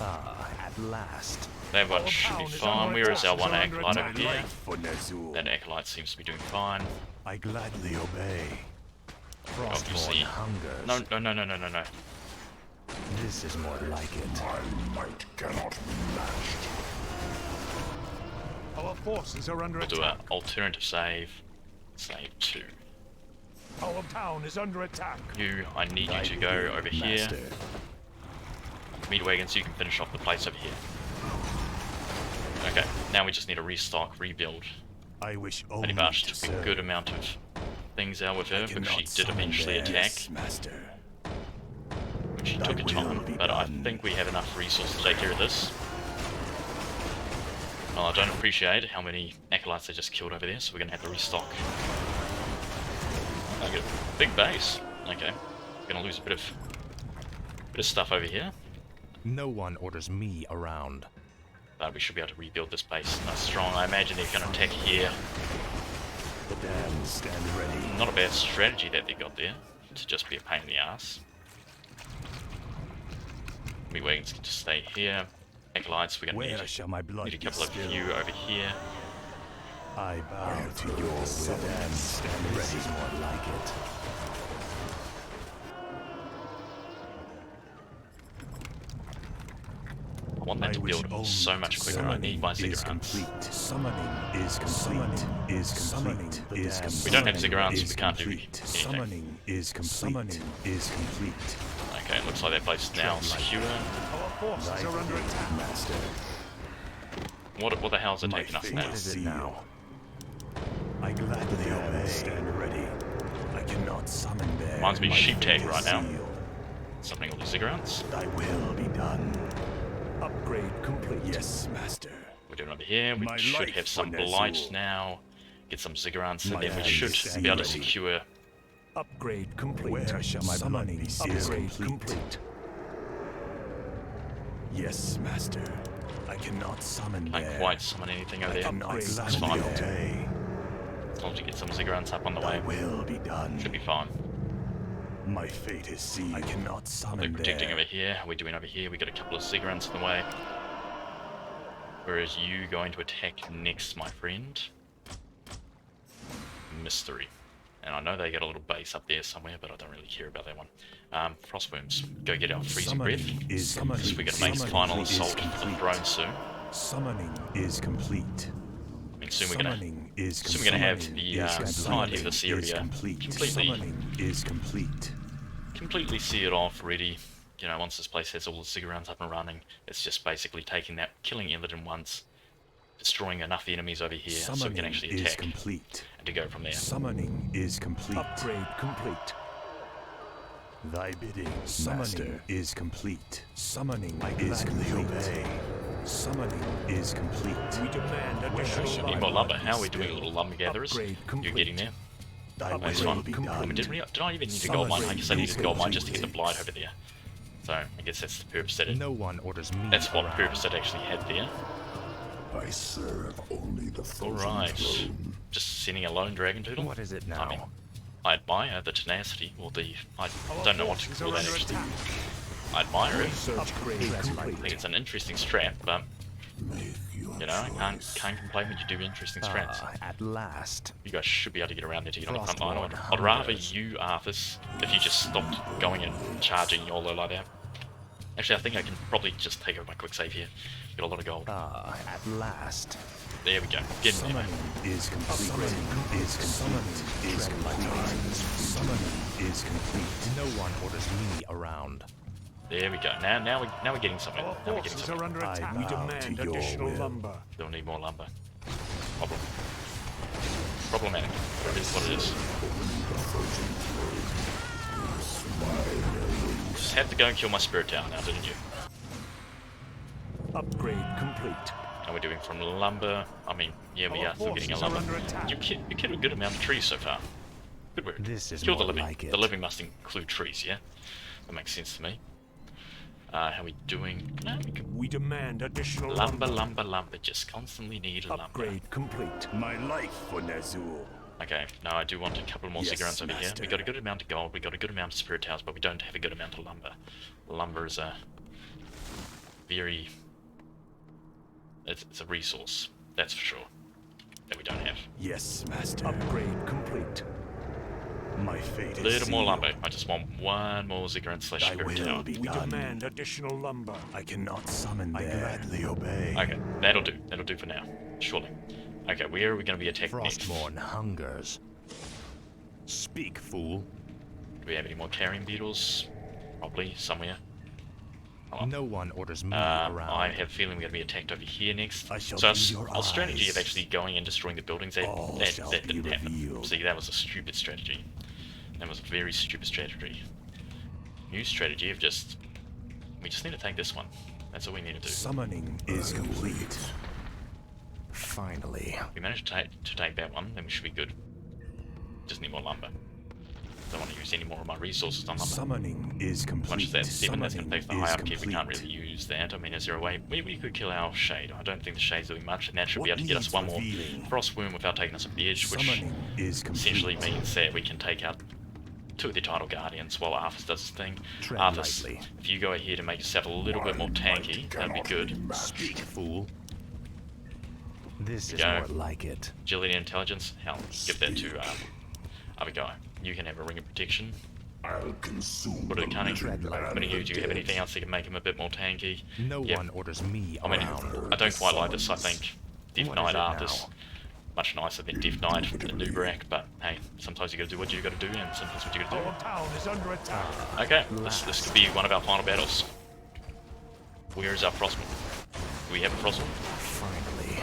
At last. That one should be fine. Where is our one acolyte over here? That acolyte seems to be doing fine. I gladly obey. Obviously. No. This is more like it. My might cannot be matched. Our forces are under We'll attack. do an alternative save. Save 2. Our town is under attack. I need you to go over here. Meat wagons, you can finish off the place over here. Okay, now we just need to restock, rebuild. I wish Lady Varsh took a good amount of things out with her, but she did eventually attack. Master. She took a time, but I think we have enough resources to take care of this. Well, I don't appreciate how many acolytes they just killed over there, so we're gonna have to restock. I get a big base. Okay, we're gonna lose a bit of stuff over here. No one orders me around. But we should be able to rebuild this base nice strong. I imagine they're gonna attack here. The damned stand ready. Not a bad strategy that they got there, to just be a pain in the ass. Meat wagons can just stay here. Acolytes, we're gonna need a couple of you over here. I bow to your will. Stand ready. More like it. I want that to build so much quicker. I need my Ziggurats. Summoning is complete. We don't have Ziggurats, so we can't do anything. Summoning is complete. Okay, it looks like that place is now secure. Our forces are under attack. Master. What the hell's attacking us now? What is it now? I gladly obey. Stand ready. I cannot summon there. Reminds me of sheep tag right now. Sealed. Summoning all these ziggurats. Thy will be done. Upgrade complete. Yes, master. We're doing over here. We My should life have some for blight Azul. now. Get some ziggurats, and My then we hand should is be able to ready. secure. Upgrade complete. Where shall my summoning be sealed? Upgrade complete. Yes, master. I cannot summon Can't there. quite summon anything over there. It's It's fine. obey. As long as we get some ziggurats up on the Thy way, will be done. should be fine. My fate is sealed. I cannot They're summon protecting there. over here. We're doing over here. We got a couple of ziggurats in the way. Whereas you going to attack next, my friend? Mystery. And I know they got a little base up there somewhere, but I don't really care about that one. Frostworms, go get our freezing breath. Because we're going to make the final assault for the throne soon. Summoning is complete. I mean, soon we're going to have the entirety of this area completely sealed off, ready. You know, once this place has all the ziggurats up and running, it's just basically taking that, killing Illidan once, destroying enough enemies over here so we can actually attack and to go from there. Summoning is complete. Upgrade complete. Thy bidding, Summoning is complete. Summoning is complete. Summoning is complete. We demand additional Need more lumber. How are we doing, little lumber gatherers? You're getting there. That's fine. I mean, did I even need a gold mine? I guess I needed a gold mine just to get the blight over there. So I guess that's the purpose that it. No one orders me. That's what purpose it actually had there. I serve only the frozen Alright. throne. Just sending a lone dragon turtle. What is it I now? mean, I admire the tenacity, or the I don't know what to call that actually. I admire it. I think it's an interesting strat, but you know, I can't complain when you do interesting strats. At last. You guys should be able to get around there to get on the front line. I'd rather you, Arthas, if you just stopped going and charging YOLO like that. Actually, I think I can probably just take over my quick save here. Got a lot of gold. At last. There we go. Get in there, man. is complete. Summoning is complete. Summoning is complete. No one orders me around. There we go. Now we're getting somewhere. Now we're getting somewhere. Under attack. We demand additional lumber. Don't need more lumber. Problematic. It is what it is. Just had to go and kill my spirit tower now, didn't you? Upgrade complete. And we're doing from lumber. I mean, yeah, we are still getting a lumber. You killed a good amount of trees so far. Good work. This is Kill the more living. like it. The living must include trees, yeah? That makes sense to me. How we doing? No, We demand additional lumber. Just constantly need lumber. Upgrade complete. My life for Nazul. Okay, now I do want a couple more Yes, ziggurats over here. master. We got a good amount of gold, we got a good amount of spirit towers, but we don't have a good amount of lumber. Lumber is a very... It's a resource, that's for sure, that we don't have. Yes, master. Upgrade complete. My fate A is little more sealed. lumber. I just want one more ziggurat slash Thy spirit will tower. be done. Demand additional lumber. I cannot summon there. I gladly obey. Okay, that'll do. That'll do for now, surely. Okay, where are we going to be attacked next? Do Frostmourne hungers. Speak, fool. we have any more carrion beetles? Probably, somewhere. No one orders me I around. have a feeling we're going to be attacked over here next. I shall So be your our strategy of eyes. actually going and destroying the buildings, that shall didn't be happen. revealed. See, that was a stupid strategy. That was a very stupid strategy. New strategy of just... We just need to take this one. That's all we need to do. Summoning is complete. Finally. If we manage to take that one, then we should be good. Just need more lumber. Don't want to use any more of my resources on lumber. Summoning is complete. Much as that 7, that's going to take the Summoning high is upkeep, we can't complete. really use that. I mean, is there a way? We could kill our Shade. I don't think the Shade's doing much, and that should be What able to get us needs one more revealing? Frostworm without taking us a edge, which Summoning is complete. essentially means that we can take out 2 of the Tidal Guardians while Arthas does his thing. Tread Arthas, lightly. if you go ahead and make yourself a little bit more tanky, that'd be good. Speak, fool. This is Go. more like it. Agility and intelligence, hell, give that to other guy. You can have a ring of protection. I'll consume Put it the cunning. living But and you, the do you have dead. anything else that can make him a bit more tanky? No Yeah. one orders me I mean, around. I don't quite like this, I think. Div What Knight is it Arthas. now? Much nicer than Div Knight and Nerubian, but hey, sometimes you gotta do what you gotta do, and sometimes what you gotta do. Town is under attack. Okay, this could be one of our final battles. Where is our Frostman? Do we have a Frostman? Finally.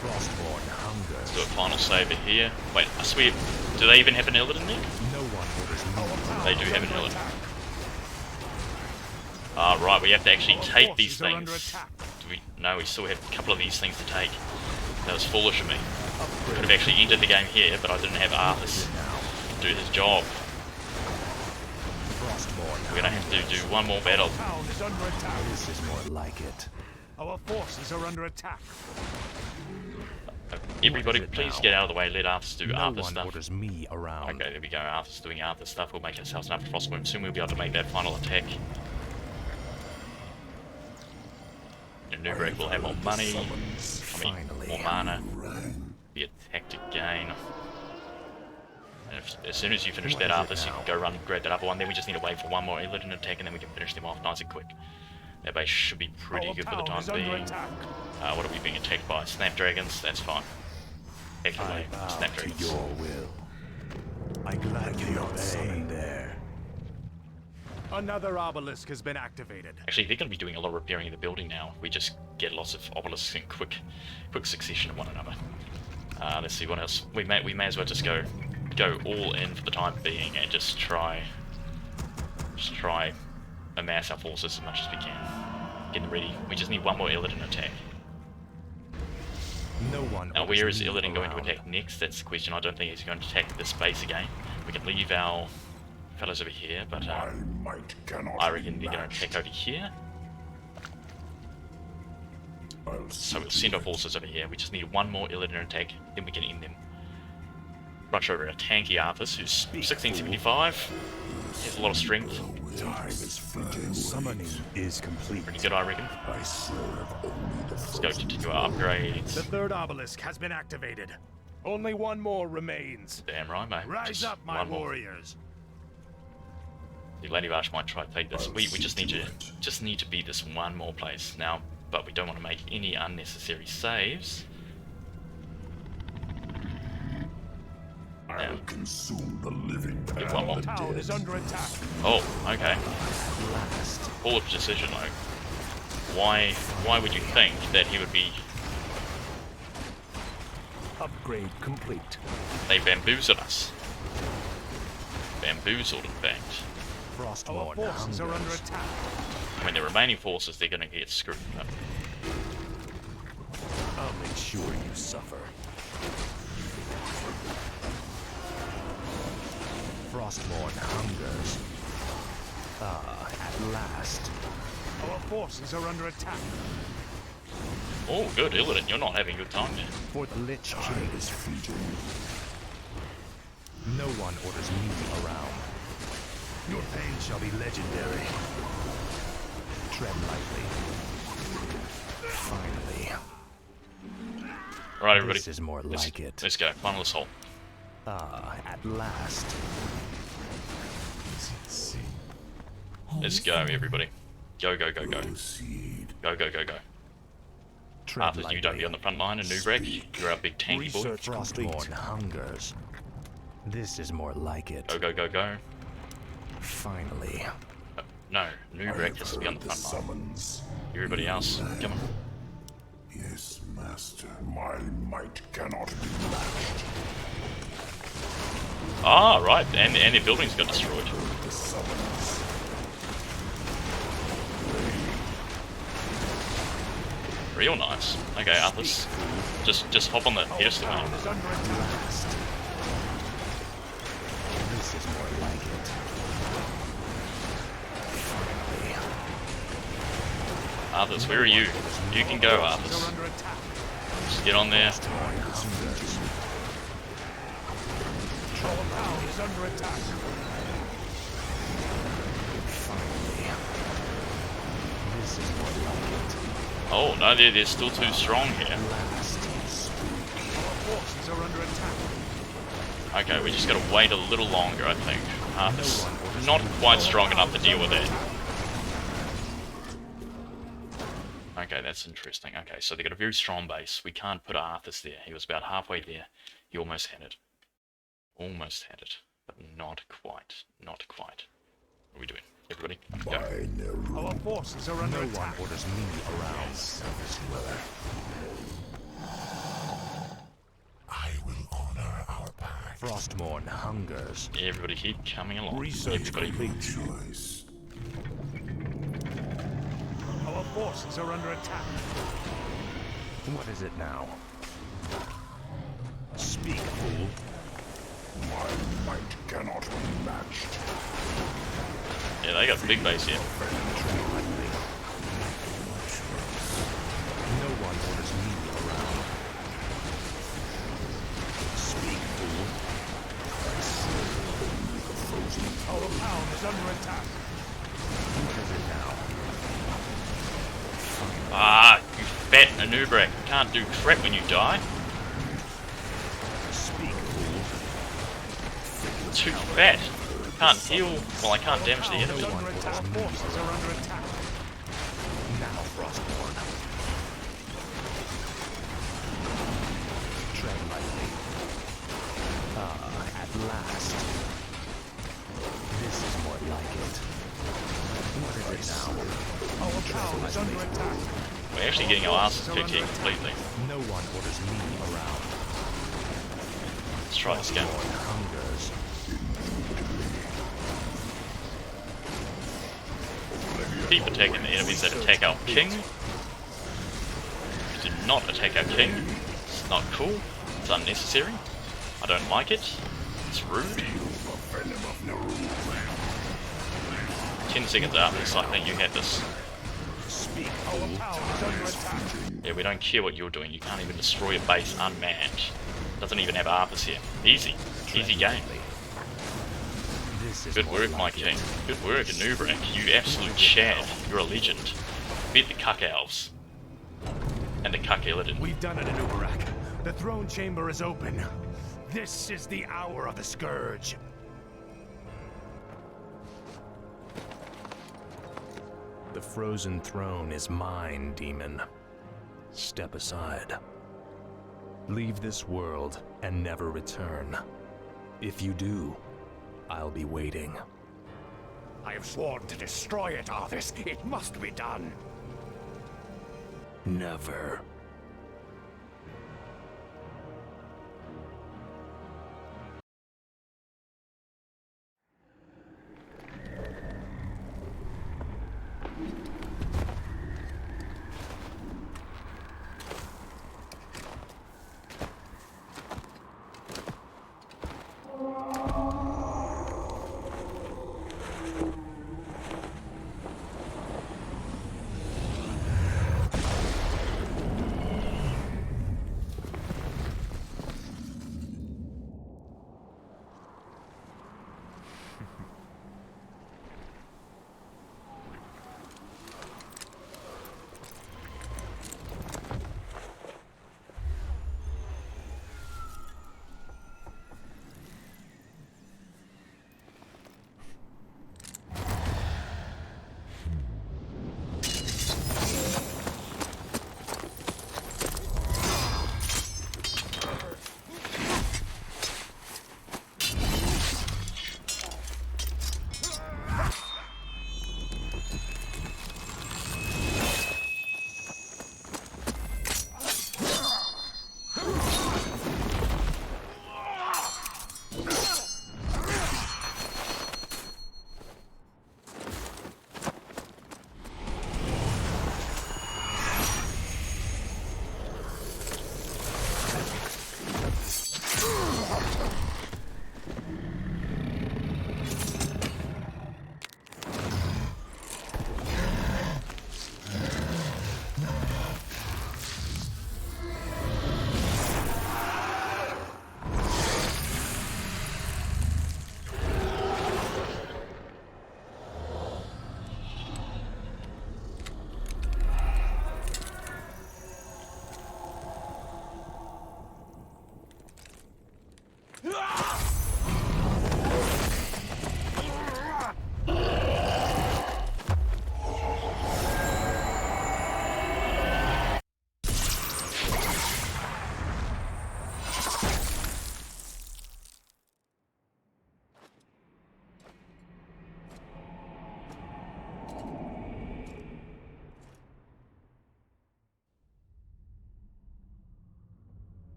Frostborn hunger. Let's do a final saver here. Wait, I swear, do they even have an Illidan there? No one orders me. They do have an Illidan. Ah, right, we have to actually take these things. No, we still have a couple of these things to take. That was foolish of me. Could have actually ended the game here, but I didn't have Arthas do his job. We're gonna have to do one more battle. This is more like it. Our forces are under attack. Everybody, please get out of the way. Let Arthas do Arthas one stuff. orders me around. Okay, there we go. Arthas doing Arthas stuff. We'll make ourselves enough Frostborn. Soon we'll be able to make that final attack. And Nubrak will have more money. More mana. Be attacked again. And as soon as you finish that Arthas, you can go run and grab that other one. Then we just need to wait for one more Illidan attack, and then we can finish them off nice and quick. That base should be pretty good for the time being. What are we being attacked by? Snapdragons? That's fine. Actually, Snapdragons. To your will. I gladly obey. There. Another obelisk has been activated. Actually, they're going to be doing a lot of repairing in the building now. We just get lots of obelisks in quick succession of one another. Let's see what else. We may as well just go all in for the time being and just try amass our forces as much as we can. Get them ready. We just need one more Illidan attack. No one. Now, where is Illidan going to attack next? That's the question. I don't think he's going to attack this base again. We can leave our fellows over here, but I reckon they're going to attack over here. So we'll send our forces over here. We just need one more Illidan attack, then we can end them. Rush over a tanky Arthas, who's 1675. He has a lot of strength. Summoning is complete. Pretty good, I reckon. Let's go continue our upgrades. The third obelisk has been activated. Only one more remains. Damn right, mate. Rise just up, my warriors. The Lady Vash might try to take this. We just need to beat this one more place now, but we don't want to make any unnecessary saves. I'll consume the living Give one more. Town is under attack. Oh, okay. Poor decision though. Why would you think that he would be... Upgrade complete. They bamboozled us. Bamboozled, in fact. Our forces are under attack. When the remaining forces, they're gonna get screwed up. I'll make sure you suffer. Frostborn hungers. Ah, at last. Our forces are under attack. Oh, good, Illidan, you're not having a good time there. For the Lich King is fleeting. No one orders me around. Your pain shall be legendary. Tread lightly. Finally. Alright, everybody. This is more like it. Let's go. Final assault. Ah, at last. Let's go, everybody. Go, go, go, go. Go, go, go, go. Arthas, you don't be on the front line, and Nubrak, you're our big tanky boy. Frostborn hungers. This is more like it. Go, go, go, go. Finally. No, Nubrak has to be on the front line. Everybody else, come on. Yes, master. My might cannot be matched. Ah, right, and their buildings got destroyed. The summons. Real nice. Okay, Arthas, just hop on the pedestal. This is more like it. Arthas, where are you? You can go, Arthas. Just get on there. Oh no, they're still too strong here. Okay, we just gotta wait a little longer, I think. Arthas, not quite strong enough to deal with it. Okay, that's interesting. Okay, so they got a very strong base. We can't put Arthas there. He was about halfway there. He almost had it. Almost had it. But not quite. Not quite. What are we doing? Everybody, go. Our forces are under No one attack. orders me around. I will honor our pact. Frostmourne hungers. Everybody keep coming along. Research Everybody. complete. Choice. Our forces are under attack. What is it now? Speak, fool. My might cannot be matched. Yeah, they got a big base here. No one orders me around. Speak, fool. Our town is under attack. What is it now? Ah, you fat Anubrak. Can't do crap when you die. Speak, fool. Too fat. Can't heal. Well, I can't damage the enemy. Our forces are under attack. Now, Frostmourne. Tread lightly. Ah, at last. This is more like it. What is it now? Our town is under attack. We're actually getting our asses kicked here completely. No one orders me around. Let's try this again. Frostmourne hungers. Keep attacking the enemies that attack our king. Do not attack our king. It's not cool. It's unnecessary. I don't like it. It's rude. 10 seconds after the cycling, you had this. Speak. Our town is under attack. Yeah, we don't care what you're doing. You can't even destroy a base unmanned. Doesn't even have Arthas here. Easy. Easy game. This is Good more work, my like king. it. Good work, Anubrak. You absolute Chad. You're a legend. Beat the Cuck Elves. And the Cuck Illidan. We've done it, Anubarak. The throne chamber is open. This is the hour of the scourge. The frozen throne is mine, demon. Step aside. Leave this world and never return. If you do, I'll be waiting. I have sworn to destroy it, Arthas. It must be done. Never.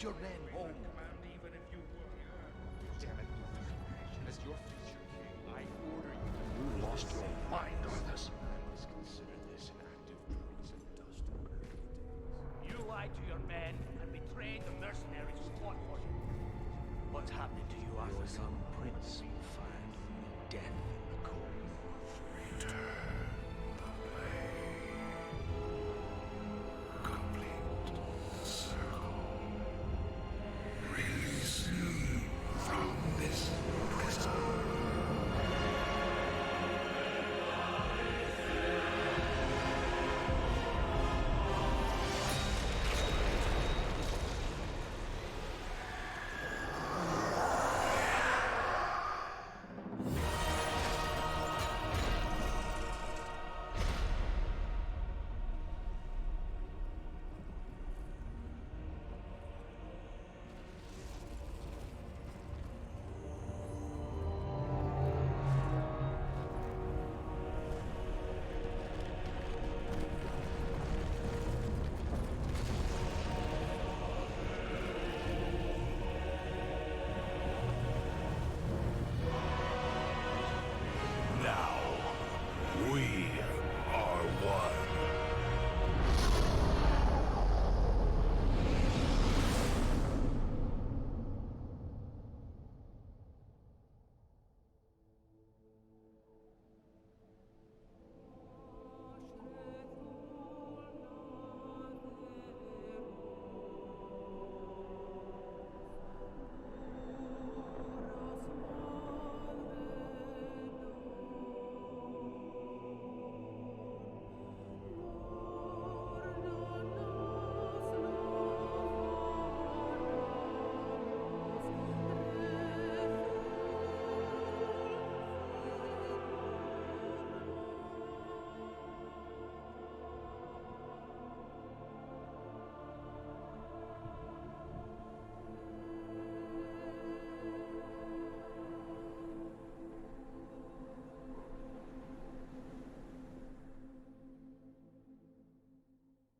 Lead your men home. Damn it. As your future king, I order you. You lost your mind, Arthas. Let's consider this an act of treason. You lied to your men and betrayed the mercenaries who fought for you. What's happening to you, Arthas? Your young prince will find death in the cold. Return the blade. Complete the circle. Release me from this prison. We